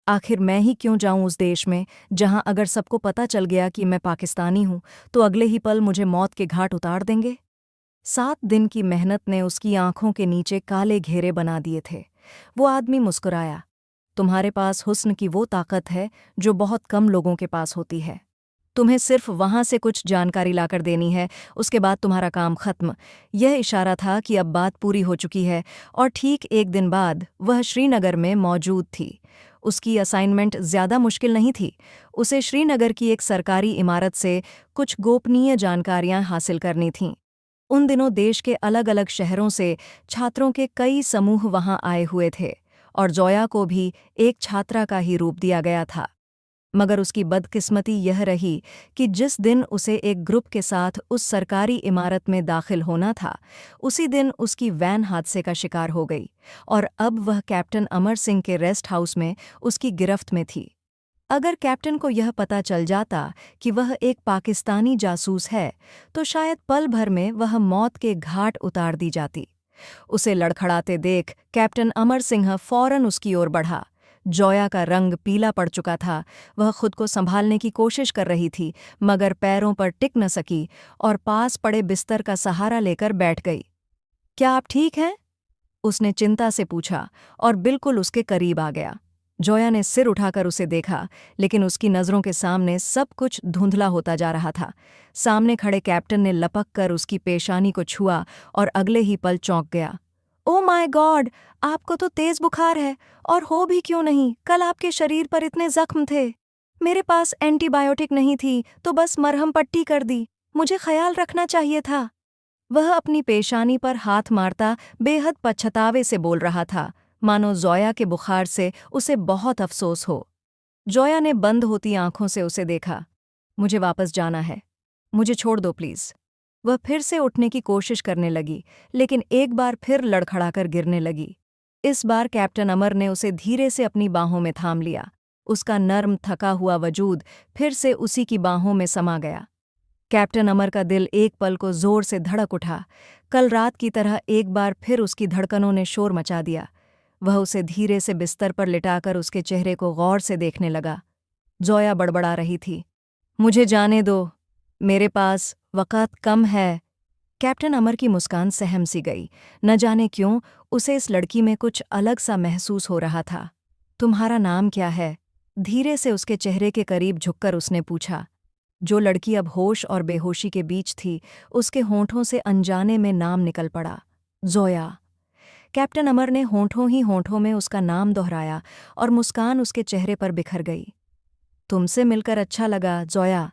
S1: आखिर मैं ही क्यों जाऊं उस देश में जहां अगर सबको पता चल गया कि मैं पाकिस्तानी हूं तो अगले ही पल मुझे मौत के घाट उतार देंगे? 7 दिन की मेहनत ने उसकी आंखों के नीचे काले घेरे बना दिए थे। वो आदमी मुस्कुराया। तुम्हारे पास हुस्न की वो ताकत है जो बहुत कम लोगों के पास होती है। तुम्हें सिर्फ वहां से कुछ जानकारी लाकर देनी है, उसके बाद तुम्हारा काम खत्म। यह इशारा था कि अब बात पूरी हो चुकी है और ठीक 1 दिन बाद वह श्रीनगर में मौजूद थी। उसकी असाइनमेंट ज्यादा मुश्किल नहीं थी। उसे श्रीनगर की एक सरकारी इमारत से कुछ गोपनीय जानकारियां हासिल करनी थीं। उन दिनों देश के अलग अलग शहरों से छात्रों के कई समूह वहां आए हुए थे और जोया को भी एक छात्रा का ही रूप दिया गया था। मगर उसकी बदकिस्मती यह रही कि जिस दिन उसे एक ग्रुप के साथ उस सरकारी इमारत में दाखिल होना था, उसी दिन उसकी वैन हादसे का शिकार हो गई और अब वह कैप्टन अमर सिंह के रेस्ट हाउस में उसकी गिरफ्त में थी। अगर कैप्टन को यह पता चल जाता कि वह एक पाकिस्तानी जासूस है तो शायद पल भर में वह मौत के घाट उतार दी जाती। उसे लड़खड़ाते देख कैप्टन अमर सिंह फौरन उसकी ओर बढ़ा। जोया का रंग पीला पड़ चुका था। वह खुद को संभालने की कोशिश कर रही थी मगर पैरों पर टिक न सकी और पास पड़े बिस्तर का सहारा लेकर बैठ गई। क्या आप ठीक हैं? उसने चिंता से पूछा और बिल्कुल उसके करीब आ गया। जोया ने सिर उठाकर उसे देखा, लेकिन उसकी नज़रों के सामने सब कुछ धुंधला होता जा रहा था। सामने खड़े कैप्टन ने लपक कर उसकी पेशानी को छुआ और अगले ही पल चौंक गया। ओ माय गॉड, आपको तो तेज बुखार है, और हो भी क्यों नहीं, कल आपके शरीर पर इतने जख्म थे। मेरे पास एंटीबायोटिक नहीं थी तो बस मरहम पट्टी कर दी। मुझे ख्याल रखना चाहिए था। वह अपनी पेशानी पर हाथ मारता बेहद पछतावे से बोल रहा था, मानो जोया के बुखार से उसे बहुत अफसोस हो। जोया ने बंद होती आंखों से उसे देखा। मुझे वापस जाना है, मुझे छोड़ दो प्लीज। वह फिर से उठने की कोशिश करने लगी, लेकिन एक बार फिर लड़खड़ाकर गिरने लगी। इस बार कैप्टन अमर ने उसे धीरे से अपनी बाहों में थाम लिया। उसका नर्म थका हुआ वजूद फिर से उसी की बाहों में समा गया। कैप्टन अमर का दिल एक पल को जोर से धड़क उठा। कल रात की तरह एक बार फिर उसकी धड़कनों ने शोर मचा दिया। वह उसे धीरे से बिस्तर पर लिटाकर उसके चेहरे को गौर से देखने लगा। जोया बड़बड़ा रही थी, मुझे जाने दो, मेरे पास वक़्त कम है। कैप्टन अमर की मुस्कान सहम सी गई। न जाने क्यों उसे इस लड़की में कुछ अलग सा महसूस हो रहा था। तुम्हारा नाम क्या है? धीरे से उसके चेहरे के करीब झुककर उसने पूछा। जो लड़की अब होश और बेहोशी के बीच थी, उसके होंठों से अनजाने में नाम निकल पड़ा, जोया। कैप्टन अमर ने होंठों ही होंठों में उसका नाम दोहराया और मुस्कान उसके चेहरे पर बिखर गई। तुमसे मिलकर अच्छा लगा, जोया।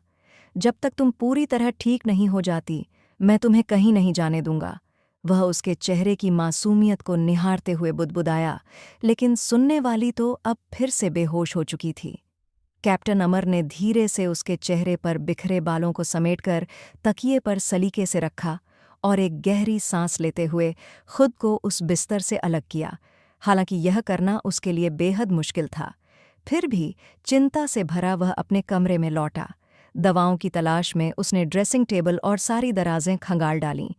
S1: जब तक तुम पूरी तरह ठीक नहीं हो जाती, मैं तुम्हें कहीं नहीं जाने दूंगा। वह उसके चेहरे की मासूमियत को निहारते हुए बुदबुदाया, लेकिन सुनने वाली तो अब फिर से बेहोश हो चुकी थी। कैप्टन अमर ने धीरे से उसके चेहरे पर बिखरे बालों को समेटकर तकिए पर सलीके से रखा और एक गहरी सांस लेते हुए खुद को उस बिस्तर से अलग किया। हालांकि यह करना उसके लिए बेहद मुश्किल था। फिर भी चिंता से भरा वह अपने कमरे में लौटा। दवाओं की तलाश में उसने ड्रेसिंग टेबल और सारी दराजें खंगाल डालीं,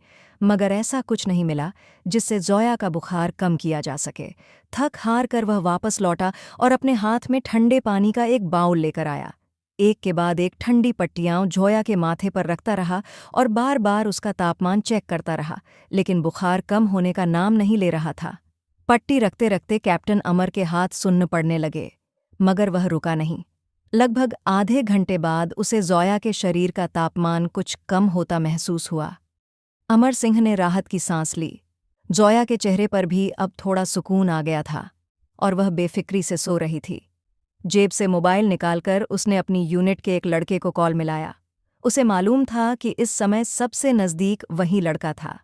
S1: मगर ऐसा कुछ नहीं मिला जिससे जोया का बुखार कम किया जा सके। थक हार कर वह वापस लौटा और अपने हाथ में ठंडे पानी का एक बाउल लेकर आया। एक के बाद एक ठंडी पट्टियां जोया के माथे पर रखता रहा और बार बार उसका तापमान चेक करता रहा, लेकिन बुखार कम होने का नाम नहीं ले रहा था। पट्टी रखते रखते कैप्टन अमर के हाथ सुन्न पड़ने लगे, मगर वह रुका नहीं। लगभग आधे घंटे बाद उसे जोया के शरीर का तापमान कुछ कम होता महसूस हुआ। अमर सिंह ने राहत की सांस ली। जोया के चेहरे पर भी अब थोड़ा सुकून आ गया था और वह बेफिक्री से सो रही थी। जेब से मोबाइल निकालकर उसने अपनी यूनिट के एक लड़के को कॉल मिलाया। उसे मालूम था कि इस समय सबसे नज़दीक वही लड़का था।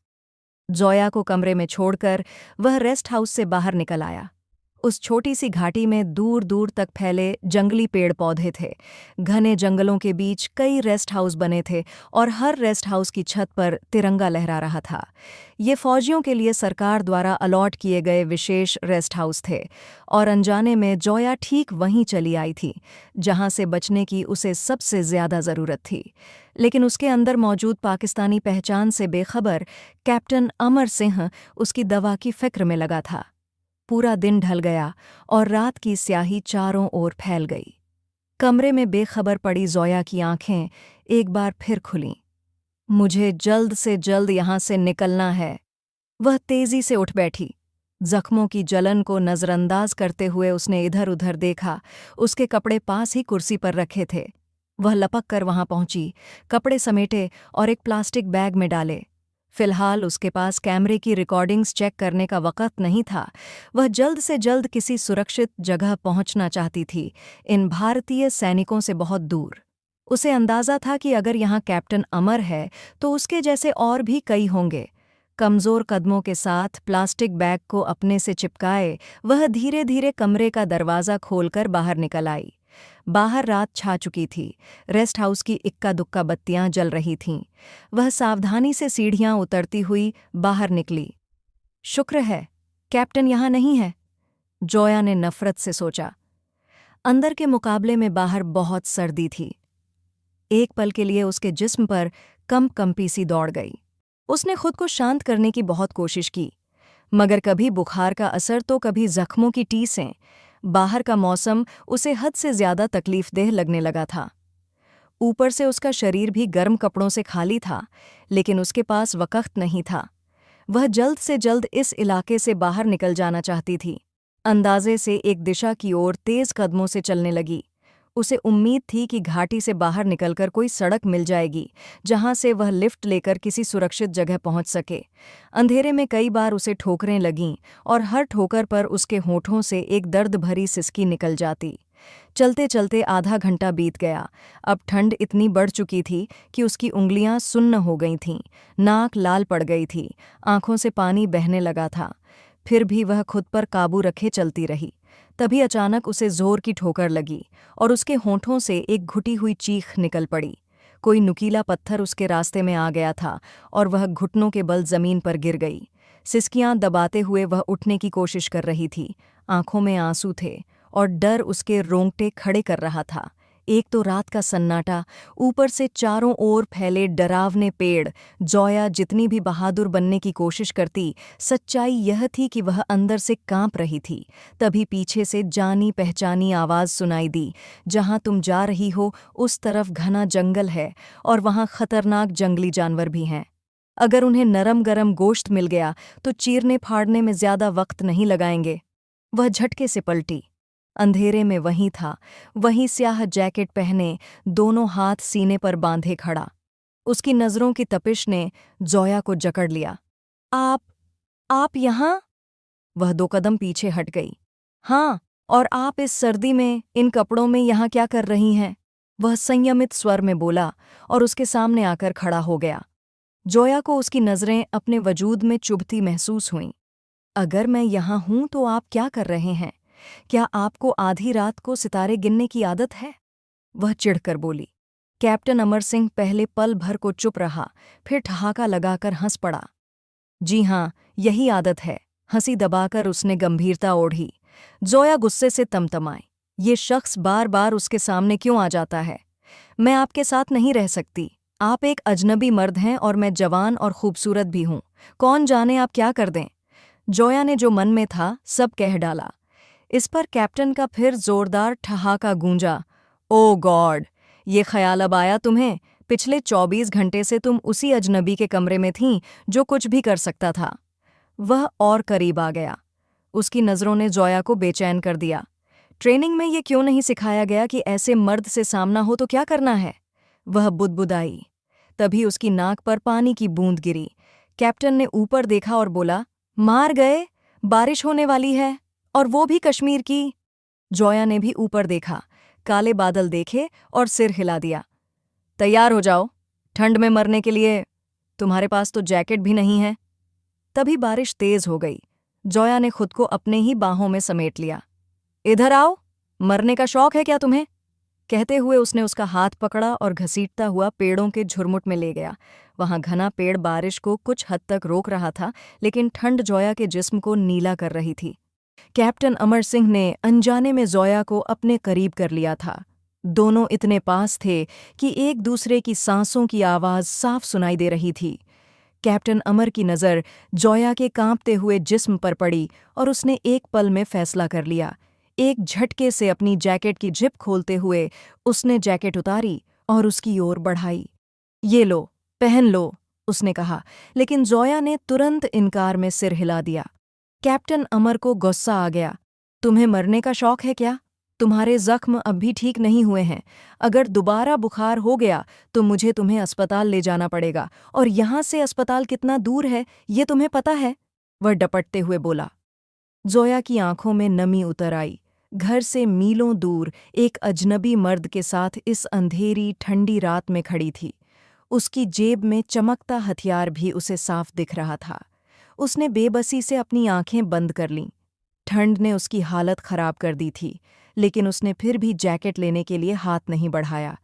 S1: जोया को कमरे में छोड़कर वह रेस्ट हाउस से बाहर निकल आया। उस छोटी सी घाटी में दूर दूर तक फैले जंगली पेड़ पौधे थे। घने जंगलों के बीच कई रेस्ट हाउस बने थे और हर रेस्ट हाउस की छत पर तिरंगा लहरा रहा था। ये फौजियों के लिए सरकार द्वारा अलॉट किए गए विशेष रेस्ट हाउस थे और अनजाने में जोया ठीक वहीं चली आई थी जहां से बचने की उसे सबसे ज्यादा जरूरत थी। लेकिन उसके अंदर मौजूद पाकिस्तानी पहचान से बेखबर कैप्टन अमर सिंह उसकी दवा की फिक्र में लगा था। पूरा दिन ढल गया और रात की स्याही चारों ओर फैल गई। कमरे में बेखबर पड़ी जोया की आंखें एक बार फिर खुलीं। मुझे जल्द से जल्द यहां से निकलना है। वह तेजी से उठ बैठी। जख्मों की जलन को नजरअंदाज करते हुए उसने इधर उधर देखा। उसके कपड़े पास ही कुर्सी पर रखे थे। वह लपक कर वहां पहुंची, कपड़े समेटे और एक प्लास्टिक बैग में डाले। फिलहाल उसके पास कैमरे की रिकॉर्डिंग्स चेक करने का वक़्त नहीं था। वह जल्द से जल्द किसी सुरक्षित जगह पहुंचना चाहती थी, इन भारतीय सैनिकों से बहुत दूर। उसे अंदाज़ा था कि अगर यहाँ कैप्टन अमर है तो उसके जैसे और भी कई होंगे। कमज़ोर कदमों के साथ प्लास्टिक बैग को अपने से चिपकाए वह धीरे धीरे कमरे का दरवाज़ा खोलकर बाहर निकल आई। बाहर रात छा चुकी थी। रेस्ट हाउस की इक्का दुक्का बत्तियां जल रही थीं। वह सावधानी से सीढ़ियां उतरती हुई बाहर निकली। शुक्र है कैप्टन यहाँ नहीं है, जोया ने नफरत से सोचा। अंदर के मुकाबले में बाहर बहुत सर्दी थी। एक पल के लिए उसके जिस्म पर कंपी सी दौड़ गई। उसने खुद को शांत करने की बहुत कोशिश की, मगर कभी बुखार का असर तो कभी जख्मों की टीसें। बाहर का मौसम उसे हद से ज्यादा तकलीफदेह लगने लगा था। ऊपर से उसका शरीर भी गर्म कपड़ों से खाली था, लेकिन उसके पास वक़्त नहीं था। वह जल्द से जल्द इस इलाके से बाहर निकल जाना चाहती थी। अंदाजे से एक दिशा की ओर तेज कदमों से चलने लगी। उसे उम्मीद थी कि घाटी से बाहर निकलकर कोई सड़क मिल जाएगी जहां से वह लिफ्ट लेकर किसी सुरक्षित जगह पहुंच सके। अंधेरे में कई बार उसे ठोकरें लगीं और हर ठोकर पर उसके होठों से एक दर्द भरी सिसकी निकल जाती। चलते चलते आधा घंटा बीत गया। अब ठंड इतनी बढ़ चुकी थी कि उसकी उंगलियां सुन्न हो गई थीं, नाक लाल पड़ गई थी, आंखों से पानी बहने लगा था। फिर भी वह खुद पर काबू रखे चलती रही। तभी अचानक उसे जोर की ठोकर लगी और उसके होंठों से एक घुटी हुई चीख निकल पड़ी। कोई नुकीला पत्थर उसके रास्ते में आ गया था और वह घुटनों के बल जमीन पर गिर गई। सिसकियां दबाते हुए वह उठने की कोशिश कर रही थी। आंखों में आंसू थे और डर उसके रोंगटे खड़े कर रहा था। एक तो रात का सन्नाटा, ऊपर से चारों ओर फैले डरावने पेड़। जोया जितनी भी बहादुर बनने की कोशिश करती, सच्चाई यह थी कि वह अंदर से कांप रही थी। तभी पीछे से जानी पहचानी आवाज़ सुनाई दी, जहां तुम जा रही हो उस तरफ घना जंगल है और वहां खतरनाक जंगली जानवर भी हैं। अगर उन्हें नरम गरम गोश्त मिल गया तो चीरने फाड़ने में ज्यादा वक्त नहीं लगाएंगे। वह झटके से पलटी। अंधेरे में वहीं था, वहीं स्याह जैकेट पहने, दोनों हाथ सीने पर बांधे खड़ा। उसकी नज़रों की तपिश ने जोया को जकड़ लिया। आप यहाँ? वह 2 कदम पीछे हट गई। हाँ, और आप इस सर्दी में इन कपड़ों में यहाँ क्या कर रही हैं? वह संयमित स्वर में बोला और उसके सामने आकर खड़ा हो गया। जोया को उसकी नज़रें अपने वजूद में चुभती महसूस हुईं। अगर मैं यहाँ हूँ तो आप क्या कर रहे हैं? क्या आपको आधी रात को सितारे गिनने की आदत है? वह चिढ़कर बोली। कैप्टन अमर सिंह पहले पल भर को चुप रहा, फिर ठहाका लगाकर हंस पड़ा। जी हाँ, यही आदत है। हंसी दबाकर उसने गंभीरता ओढ़ी। जोया गुस्से से तमतमाई। ये शख्स बार बार उसके सामने क्यों आ जाता है? मैं आपके साथ नहीं रह सकती। आप एक अजनबी मर्द हैं और मैं जवान और खूबसूरत भी हूं। कौन जाने आप क्या कर दें? जोया ने जो मन में था सब कह डाला। इस पर कैप्टन का फिर जोरदार ठहाका गूंजा। ओ गॉड, ये ख्याल अब आया तुम्हें? पिछले 24 घंटे से तुम उसी अजनबी के कमरे में थीं जो कुछ भी कर सकता था। वह और करीब आ गया। उसकी नज़रों ने जोया को बेचैन कर दिया। ट्रेनिंग में ये क्यों नहीं सिखाया गया कि ऐसे मर्द से सामना हो तो क्या करना है? वह बुदबुदाई। तभी उसकी नाक पर पानी की बूंद गिरी। कैप्टन ने ऊपर देखा और बोला, मार गए? बारिश होने वाली है, और वो भी कश्मीर की। जोया ने भी ऊपर देखा, काले बादल देखे और सिर हिला दिया। तैयार हो जाओ, ठंड में मरने के लिए। तुम्हारे पास तो जैकेट भी नहीं है। तभी बारिश तेज हो गई। जोया ने खुद को अपने ही बाहों में समेट लिया। इधर आओ, मरने का शौक है क्या तुम्हें? कहते हुए उसने उसका हाथ पकड़ा और घसीटता हुआ पेड़ों के झुरमुट में ले गया। वहां घना पेड़ बारिश को कुछ हद तक रोक रहा था, लेकिन ठंड जोया के जिस्म को नीला कर रही थी। कैप्टन अमर सिंह ने अनजाने में जोया को अपने करीब कर लिया था। दोनों इतने पास थे कि एक दूसरे की सांसों की आवाज साफ सुनाई दे रही थी। कैप्टन अमर की नज़र जोया के कांपते हुए जिस्म पर पड़ी और उसने एक पल में फैसला कर लिया। एक झटके से अपनी जैकेट की जिप खोलते हुए उसने जैकेट उतारी और उसकी ओर बढ़ाई। ये लो, पहन लो, उसने कहा, लेकिन जोया ने तुरंत इनकार में सिर हिला दिया। कैप्टन अमर को गुस्सा आ गया। तुम्हें मरने का शौक है क्या? तुम्हारे जख्म अब भी ठीक नहीं हुए हैं। अगर दोबारा बुखार हो गया तो मुझे तुम्हें अस्पताल ले जाना पड़ेगा, और यहां से अस्पताल कितना दूर है ये तुम्हें पता है? वह डपटते हुए बोला। जोया की आंखों में नमी उतर आई। घर से मीलों दूर एक अजनबी मर्द के साथ इस अंधेरी ठंडी रात में खड़ी थी। उसकी जेब में चमकता हथियार भी उसे साफ दिख रहा था। उसने बेबसी से अपनी आंखें बंद कर लीं। ठंड ने उसकी हालत खराब कर दी थी, लेकिन उसने फिर भी जैकेट लेने के लिए हाथ नहीं बढ़ाया।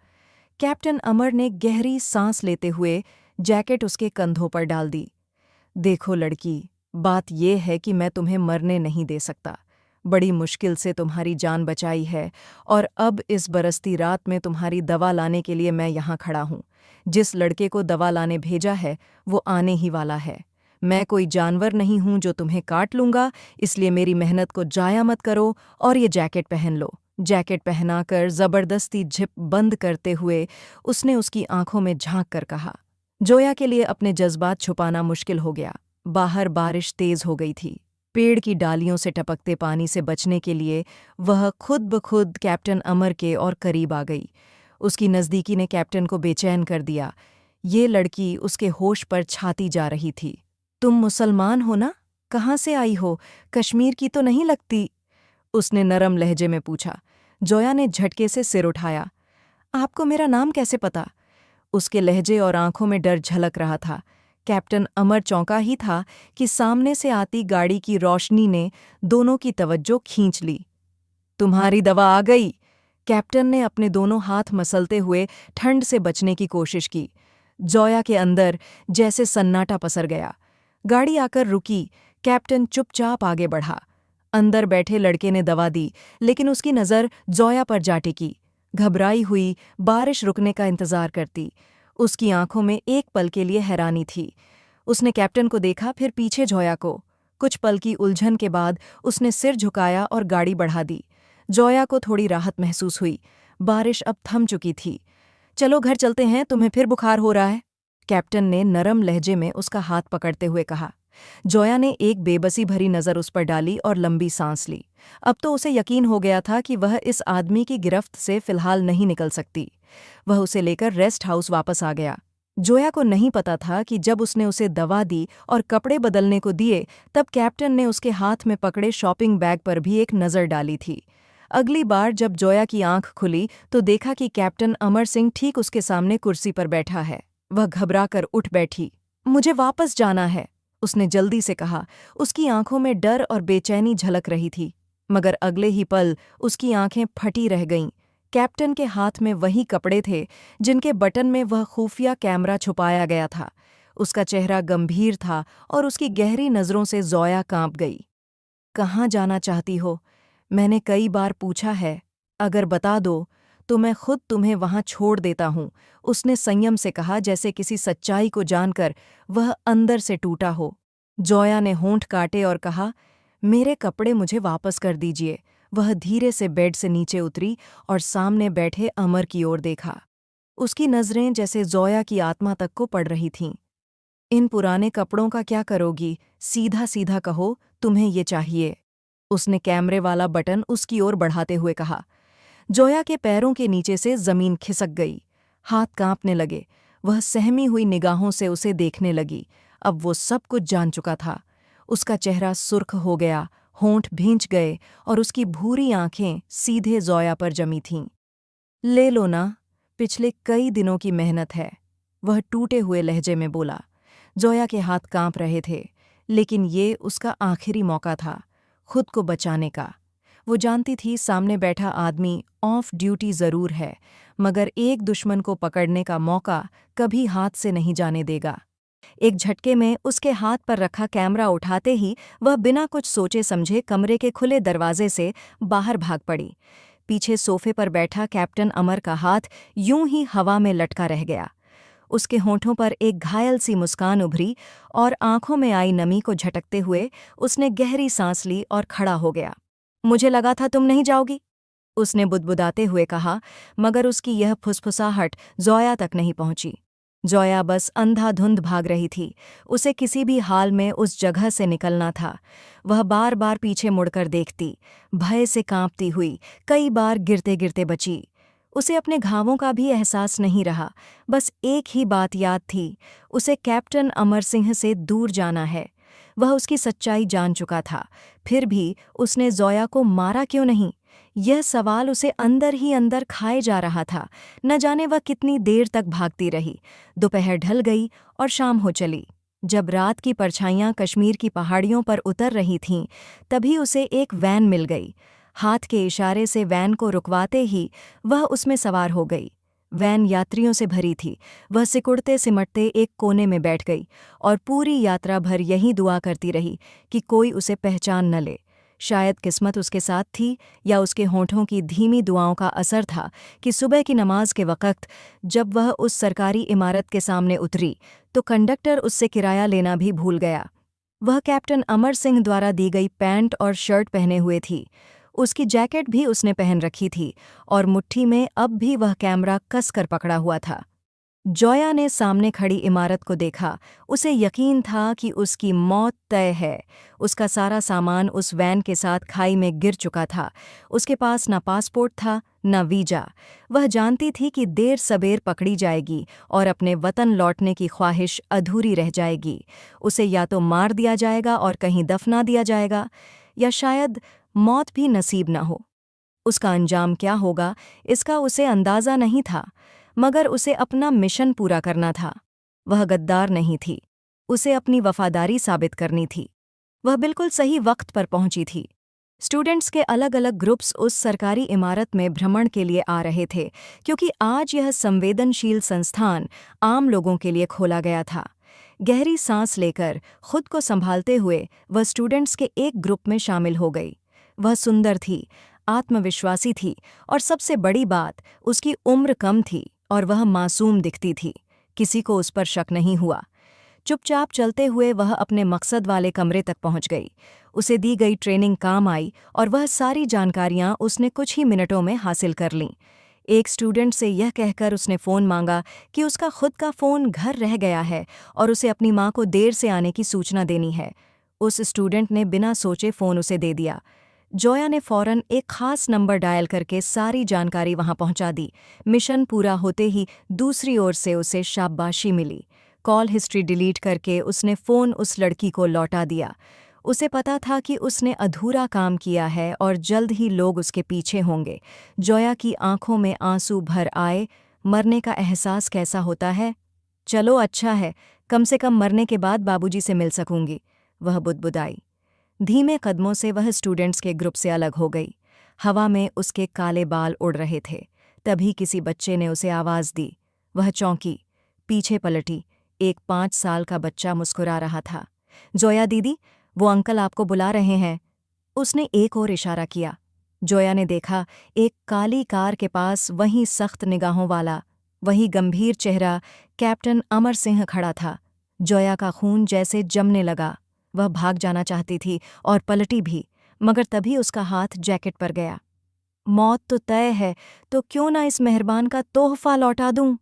S1: कैप्टन अमर ने गहरी सांस लेते हुए जैकेट उसके कंधों पर डाल दी। देखो लड़की, बात यह है कि मैं तुम्हें मरने नहीं दे सकता। बड़ी मुश्किल से तुम्हारी जान बचाई है, और अब इस बरसती रात में तुम्हारी दवा लाने के लिए मैं यहाँ खड़ा हूँ। जिस लड़के को दवा लाने भेजा है वो आने ही वाला है। मैं कोई जानवर नहीं हूं जो तुम्हें काट लूंगा, इसलिए मेरी मेहनत को जाया मत करो और ये जैकेट पहन लो। जैकेट पहनाकर जबरदस्ती झिप बंद करते हुए उसने उसकी आंखों में झांक कर कहा। जोया के लिए अपने जज्बात छुपाना मुश्किल हो गया। बाहर बारिश तेज हो गई थी। पेड़ की डालियों से टपकते पानी से बचने के लिए वह खुद ब खुद कैप्टन अमर के और करीब आ गई। उसकी नज़दीकी ने कैप्टन को बेचैन कर दिया। ये लड़की उसके होश पर छाती जा रही थी। तुम मुसलमान हो ना? कहाँ से आई हो? कश्मीर की तो नहीं लगती, उसने नरम लहजे में पूछा। जोया ने झटके से सिर उठाया। आपको मेरा नाम कैसे पता? उसके लहजे और आंखों में डर झलक रहा था। कैप्टन अमर चौंका ही था कि सामने से आती गाड़ी की रोशनी ने दोनों की तवज्जो खींच ली। तुम्हारी दवा आ गई। कैप्टन ने अपने दोनों हाथ मसलते हुए ठंड से बचने की कोशिश की। जोया के अंदर जैसे सन्नाटा पसर गया। गाड़ी आकर रुकी। कैप्टन चुपचाप आगे बढ़ा। अंदर बैठे लड़के ने दवा दी, लेकिन उसकी नज़र जोया पर जा टिकी। घबराई हुई बारिश रुकने का इंतजार करती। उसकी आंखों में एक पल के लिए हैरानी थी। उसने कैप्टन को देखा, फिर पीछे जोया को। कुछ पल की उलझन के बाद उसने सिर झुकाया और गाड़ी बढ़ा दी। जोया को थोड़ी राहत महसूस हुई। बारिश अब थम चुकी थी। चलो घर चलते हैं, तुम्हें फिर बुखार हो रहा है, कैप्टन ने नरम लहजे में उसका हाथ पकड़ते हुए कहा। जोया ने एक बेबसी भरी नज़र उस पर डाली और लंबी सांस ली। अब तो उसे यकीन हो गया था कि वह इस आदमी की गिरफ्त से फिलहाल नहीं निकल सकती। वह उसे लेकर रेस्ट हाउस वापस आ गया। जोया को नहीं पता था कि जब उसने उसे दवा दी और कपड़े बदलने को दिए, तब कैप्टन ने उसके हाथ में पकड़े शॉपिंग बैग पर भी एक नज़र डाली थी। अगली बार जब जोया की आंख खुली तो देखा कि कैप्टन अमर सिंह ठीक उसके सामने कुर्सी पर बैठा है। वह घबराकर उठ बैठी। मुझे वापस जाना है, उसने जल्दी से कहा। उसकी आंखों में डर और बेचैनी झलक रही थी, मगर अगले ही पल उसकी आंखें फटी रह गईं। कैप्टन के हाथ में वही कपड़े थे जिनके बटन में वह खुफिया कैमरा छुपाया गया था। उसका चेहरा गंभीर था और उसकी गहरी नज़रों से जोया कांप गई। कहाँ जाना चाहती हो? मैंने कई बार पूछा है। अगर बता दो तो मैं खुद तुम्हें वहां छोड़ देता हूं, उसने संयम से कहा, जैसे किसी सच्चाई को जानकर वह अंदर से टूटा हो। जोया ने होंठ काटे और कहा, मेरे कपड़े मुझे वापस कर दीजिए। वह धीरे से बेड से नीचे उतरी और सामने बैठे अमर की ओर देखा। उसकी नज़रें जैसे जोया की आत्मा तक को पड़ रही थीं। इन पुराने कपड़ों का क्या करोगी? सीधा सीधा कहो, तुम्हें ये चाहिए, उसने कैमरे वाला बटन उसकी ओर बढ़ाते हुए कहा। जोया के पैरों के नीचे से जमीन खिसक गई। हाथ कांपने लगे। वह सहमी हुई निगाहों से उसे देखने लगी। अब वो सब कुछ जान चुका था। उसका चेहरा सुर्ख हो गया, होंठ भींच गए और उसकी भूरी आंखें सीधे जोया पर जमी थीं। ले लो ना, पिछले कई दिनों की मेहनत है, वह टूटे हुए लहजे में बोला। जोया के हाथ कांप रहे थे, लेकिन ये उसका आखिरी मौका था, खुद को बचाने का। वो जानती थी सामने बैठा आदमी ऑफ ड्यूटी ज़रूर है, मगर एक दुश्मन को पकड़ने का मौका कभी हाथ से नहीं जाने देगा। एक झटके में उसके हाथ पर रखा कैमरा उठाते ही वह बिना कुछ सोचे समझे कमरे के खुले दरवाजे से बाहर भाग पड़ी। पीछे सोफे पर बैठा कैप्टन अमर का हाथ यूं ही हवा में लटका रह गया। उसके होठों पर एक घायल सी मुस्कान उभरी और आंखों में आई नमी को झटकते हुए उसने गहरी सांस ली और खड़ा हो गया। मुझे लगा था तुम नहीं जाओगी, उसने बुदबुदाते हुए कहा, मगर उसकी यह फुसफुसाहट जोया तक नहीं पहुंची। जोया बस अंधाधुंध भाग रही थी। उसे किसी भी हाल में उस जगह से निकलना था। वह बार बार पीछे मुड़कर देखती, भय से कांपती हुई, कई बार गिरते गिरते बची। उसे अपने घावों का भी एहसास नहीं रहा, बस एक ही बात याद थी, उसे कैप्टन अमर सिंह से दूर जाना है। वह उसकी सच्चाई जान चुका था, फिर भी उसने जोया को मारा क्यों नहीं? यह सवाल उसे अंदर ही अंदर खाए जा रहा था। न जाने वह कितनी देर तक भागती रही। दोपहर ढल गई और शाम हो चली। जब रात की परछाइयां कश्मीर की पहाड़ियों पर उतर रही थीं, तभी उसे एक वैन मिल गई। हाथ के इशारे से वैन को रुकवाते ही वह उसमें सवार हो गई। वैन यात्रियों से भरी थी। वह सिकुड़ते सिमटते एक कोने में बैठ गई और पूरी यात्रा भर यही दुआ करती रही कि कोई उसे पहचान न ले। शायद किस्मत उसके साथ थी, या उसके होठों की धीमी दुआओं का असर था कि सुबह की नमाज के वक़्त जब वह उस सरकारी इमारत के सामने उतरी तो कंडक्टर उससे किराया लेना भी भूल गया। वह कैप्टन अमर सिंह द्वारा दी गई पैंट और शर्ट पहने हुए थी। उसकी जैकेट भी उसने पहन रखी थी और मुट्ठी में अब भी वह कैमरा कसकर पकड़ा हुआ था। जोया ने सामने खड़ी इमारत को देखा। उसे यकीन था कि उसकी मौत तय है। उसका सारा सामान उस वैन के साथ खाई में गिर चुका था। उसके पास न पासपोर्ट था, न वीजा। वह जानती थी कि देर सबेर पकड़ी जाएगी और अपने वतन लौटने की ख्वाहिश अधूरी रह जाएगी। उसे या तो मार दिया जाएगा और कहीं दफना दिया जाएगा, या शायद मौत भी नसीब न हो। उसका अंजाम क्या होगा, इसका उसे अंदाज़ा नहीं था, मगर उसे अपना मिशन पूरा करना था। वह गद्दार नहीं थी, उसे अपनी वफादारी साबित करनी थी। वह बिल्कुल सही वक्त पर पहुंची थी। स्टूडेंट्स के अलग अलग ग्रुप्स उस सरकारी इमारत में भ्रमण के लिए आ रहे थे, क्योंकि आज यह संवेदनशील संस्थान आम लोगों के लिए खोला गया था। गहरी सांस लेकर, खुद को संभालते हुए वह स्टूडेंट्स के एक ग्रुप में शामिल हो गई। वह सुंदर थी, आत्मविश्वासी थी, और सबसे बड़ी बात, उसकी उम्र कम थी और वह मासूम दिखती थी। किसी को उस पर शक नहीं हुआ। चुपचाप चलते हुए वह अपने मकसद वाले कमरे तक पहुंच गई। उसे दी गई ट्रेनिंग काम आई और वह सारी जानकारियां उसने कुछ ही मिनटों में हासिल कर लीं। एक स्टूडेंट से यह कहकर उसने फ़ोन मांगा कि उसका खुद का फ़ोन घर रह गया है और उसे अपनी मां को देर से आने की सूचना देनी है। उस स्टूडेंट ने बिना सोचे फ़ोन उसे दे दिया। जोया ने फौरन एक खास नंबर डायल करके सारी जानकारी वहां पहुंचा दी। मिशन पूरा होते ही दूसरी ओर से उसे शाबाशी मिली। कॉल हिस्ट्री डिलीट करके उसने फ़ोन उस लड़की को लौटा दिया। उसे पता था कि उसने अधूरा काम किया है और जल्द ही लोग उसके पीछे होंगे। जोया की आंखों में आंसू भर आए। मरने का एहसास कैसा होता है? चलो अच्छा है, कम से कम मरने के बाद बाबूजी से मिल सकूंगी, वह बुदबुदाई। धीमे कदमों से वह स्टूडेंट्स के ग्रुप से अलग हो गई। हवा में उसके काले बाल उड़ रहे थे। तभी किसी बच्चे ने उसे आवाज़ दी। वह चौंकी, पीछे पलटी। एक 5 साल का बच्चा मुस्कुरा रहा था। जोया दीदी, वो अंकल आपको बुला रहे हैं। उसने एक और इशारा किया। जोया ने देखा, एक काली कार के पास वही सख्त निगाहों वाला, वही गंभीर चेहरा कैप्टन अमर सिंह खड़ा था। जोया का खून जैसे जमने लगा। वह भाग जाना चाहती थी और पलटी भी, मगर तभी उसका हाथ जैकेट पर गया। मौत तो तय है, तो क्यों ना इस मेहरबान का तोहफा लौटा दूं?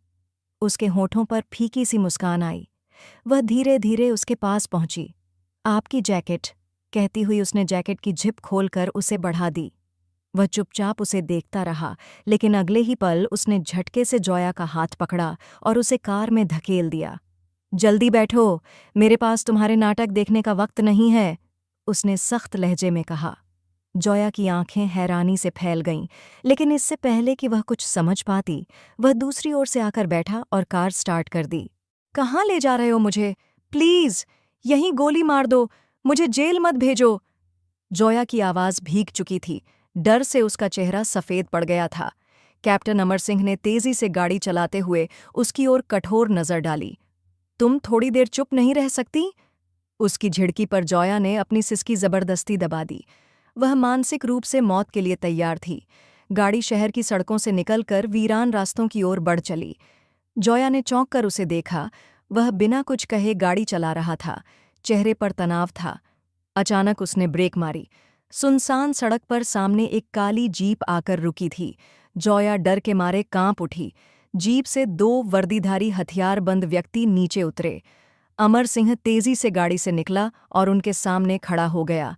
S1: उसके होठों पर फीकी सी मुस्कान आई। वह धीरे धीरे उसके पास पहुंची। आपकी जैकेट, कहती हुई उसने जैकेट की झिप खोलकर उसे बढ़ा दी। वह चुपचाप उसे देखता रहा, लेकिन अगले ही पल उसने झटके से जोया का हाथ पकड़ा और उसे कार में धकेल दिया। जल्दी बैठो, मेरे पास तुम्हारे नाटक देखने का वक्त नहीं है, उसने सख्त लहजे में कहा। जोया की आंखें हैरानी से फैल गईं, लेकिन इससे पहले कि वह कुछ समझ पाती, वह दूसरी ओर से आकर बैठा और कार स्टार्ट कर दी। कहाँ ले जा रहे हो मुझे? प्लीज़, यहीं गोली मार दो, मुझे जेल मत भेजो। जोया की आवाज भीग चुकी थी, डर से उसका चेहरा सफेद पड़ गया था। कैप्टन अमर सिंह ने तेजी से गाड़ी चलाते हुए उसकी ओर कठोर नजर डाली। तुम थोड़ी देर चुप नहीं रह सकती? उसकी झिड़की पर जोया ने अपनी सिसकी जबरदस्ती दबा दी। वह मानसिक रूप से मौत के लिए तैयार थी। गाड़ी शहर की सड़कों से निकलकर वीरान रास्तों की ओर बढ़ चली। जोया ने चौंक कर उसे देखा। वह बिना कुछ कहे गाड़ी चला रहा था, चेहरे पर तनाव था। अचानक उसने ब्रेक मारी। सुनसान सड़क पर सामने एक काली जीप आकर रुकी थी। जोया डर के मारे कांप उठी। जीप से 2 वर्दीधारी हथियारबंद व्यक्ति नीचे उतरे। अमर सिंह तेजी से गाड़ी से निकला और उनके सामने खड़ा हो गया।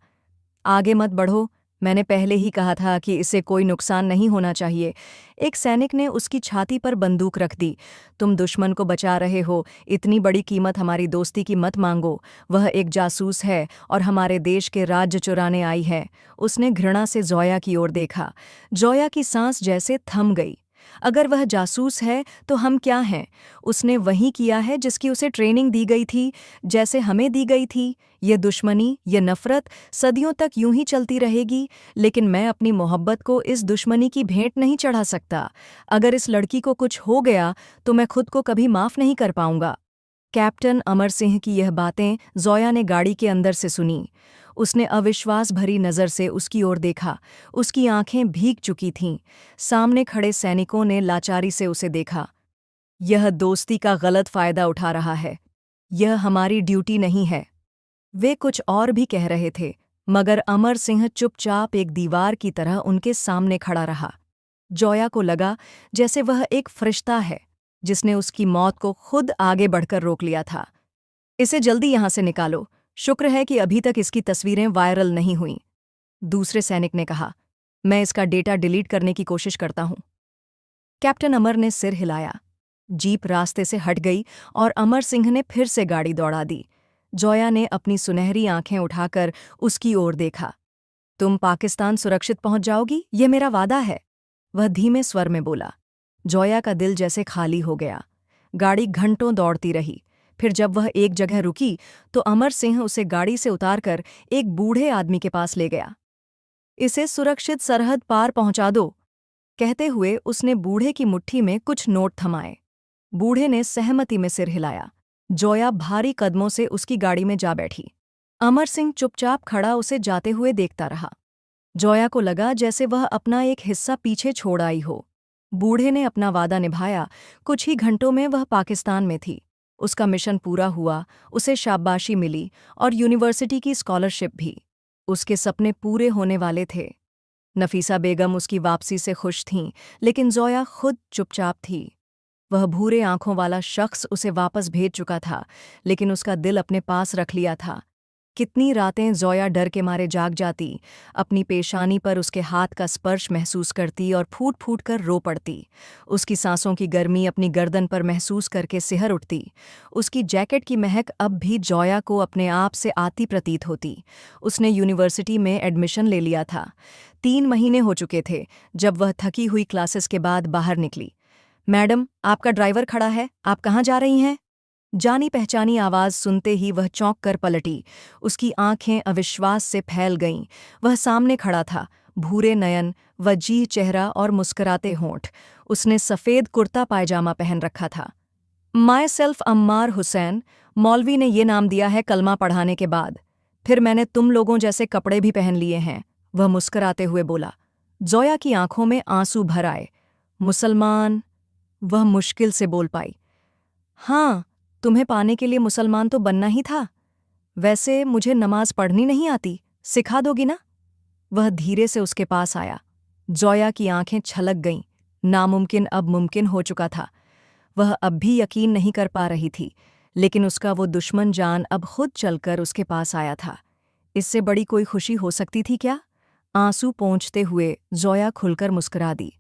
S1: आगे मत बढ़ो, मैंने पहले ही कहा था कि इसे कोई नुकसान नहीं होना चाहिए। एक सैनिक ने उसकी छाती पर बंदूक रख दी। तुम दुश्मन को बचा रहे हो, इतनी बड़ी कीमत हमारी दोस्ती की मत मांगो। वह एक जासूस है और हमारे देश के राज्य चुराने आई है। उसने घृणा से जोया की ओर देखा। जोया की सांस जैसे थम गई। अगर वह जासूस है तो हम क्या हैं? उसने वही किया है जिसकी उसे ट्रेनिंग दी गई थी, जैसे हमें दी गई थी। ये दुश्मनी, ये नफरत सदियों तक यूं ही चलती रहेगी, लेकिन मैं अपनी मोहब्बत को इस दुश्मनी की भेंट नहीं चढ़ा सकता। अगर इस लड़की को कुछ हो गया तो मैं खुद को कभी माफ नहीं कर पाऊंगा। कैप्टन अमर सिंह की यह बातें जोया ने गाड़ी के अंदर से सुनी। उसने अविश्वास भरी नज़र से उसकी ओर देखा। उसकी आंखें भीग चुकी थीं। सामने खड़े सैनिकों ने लाचारी से उसे देखा। यह दोस्ती का गलत फायदा उठा रहा है। यह हमारी ड्यूटी नहीं है। वे कुछ और भी कह रहे थे, मगर अमर सिंह चुपचाप एक दीवार की तरह उनके सामने खड़ा रहा। जोया को लगा जैसे वह एक फरिश्ता है जिसने उसकी मौत को खुद आगे बढ़कर रोक लिया था। इसे जल्दी यहां से निकालो। शुक्र है कि अभी तक इसकी तस्वीरें वायरल नहीं हुईं। दूसरे सैनिक ने कहा, मैं इसका डेटा डिलीट करने की कोशिश करता हूं। कैप्टन अमर ने सिर हिलाया। जीप रास्ते से हट गई और अमर सिंह ने फिर से गाड़ी दौड़ा दी। जोया ने अपनी सुनहरी आंखें उठाकर उसकी ओर देखा। तुम पाकिस्तान सुरक्षित पहुंच जाओगी, ये मेरा वादा है, वह धीमे स्वर में बोला। जोया का दिल जैसे खाली हो गया। गाड़ी घंटों दौड़ती रही। फिर जब वह एक जगह रुकी तो अमर सिंह उसे गाड़ी से उतारकर एक बूढ़े आदमी के पास ले गया। इसे सुरक्षित सरहद पार पहुंचा दो, कहते हुए उसने बूढ़े की मुट्ठी में कुछ नोट थमाए। बूढ़े ने सहमति में सिर हिलाया। जोया भारी कदमों से उसकी गाड़ी में जा बैठी। अमर सिंह चुपचाप खड़ा उसे जाते हुए देखता रहा। जोया को लगा जैसे वह अपना एक हिस्सा पीछे छोड़ आई हो। बूढ़े ने अपना वादा निभाया। कुछ ही घंटों में वह पाकिस्तान में थी। उसका मिशन पूरा हुआ, उसे शाबाशी मिली और यूनिवर्सिटी की स्कॉलरशिप भी। उसके सपने पूरे होने वाले थे। नफीसा बेगम उसकी वापसी से खुश थीं, लेकिन जोया खुद चुपचाप थी। वह भूरे आंखों वाला शख्स उसे वापस भेज चुका था, लेकिन उसका दिल अपने पास रख लिया था। कितनी रातें जोया डर के मारे जाग जाती, अपनी पेशानी पर उसके हाथ का स्पर्श महसूस करती और फूट फूट कर रो पड़ती। उसकी सांसों की गर्मी अपनी गर्दन पर महसूस करके सिहर उठती। उसकी जैकेट की महक अब भी जोया को अपने आप से आती प्रतीत होती। उसने यूनिवर्सिटी में एडमिशन ले लिया था। 3 महीने हो चुके थे जब वह थकी हुई क्लासेस के बाद बाहर निकली। मैडम, आपका ड्राइवर खड़ा है, आप कहाँ जा रही हैं? जानी पहचानी आवाज सुनते ही वह चौंक कर पलटी। उसकी आंखें अविश्वास से फैल गईं। वह सामने खड़ा था, भूरे नयन, वजीह चेहरा और मुस्कुराते होंठ। उसने सफ़ेद कुर्ता पायजामा पहन रखा था। माई सेल्फ अम्मार हुसैन, मौलवी ने ये नाम दिया है कलमा पढ़ाने के बाद। फिर मैंने तुम लोगों जैसे कपड़े भी पहन लिए हैं, वह मुस्कुराते हुए बोला। जोया की आंखों में आंसू भर आए। मुसलमान, वह मुश्किल से बोल पाई। हाँ, तुम्हें पाने के लिए मुसलमान तो बनना ही था। वैसे मुझे नमाज पढ़नी नहीं आती, सिखा दोगी ना? वह धीरे से उसके पास आया। जोया की आंखें छलक गईं। नामुमकिन अब मुमकिन हो चुका था। वह अब भी यकीन नहीं कर पा रही थी, लेकिन उसका वो दुश्मन जान अब खुद चलकर उसके पास आया था। इससे बड़ी कोई खुशी हो सकती थी क्या? आंसू पोंछते हुए जोया खुलकर मुस्कुरा दी।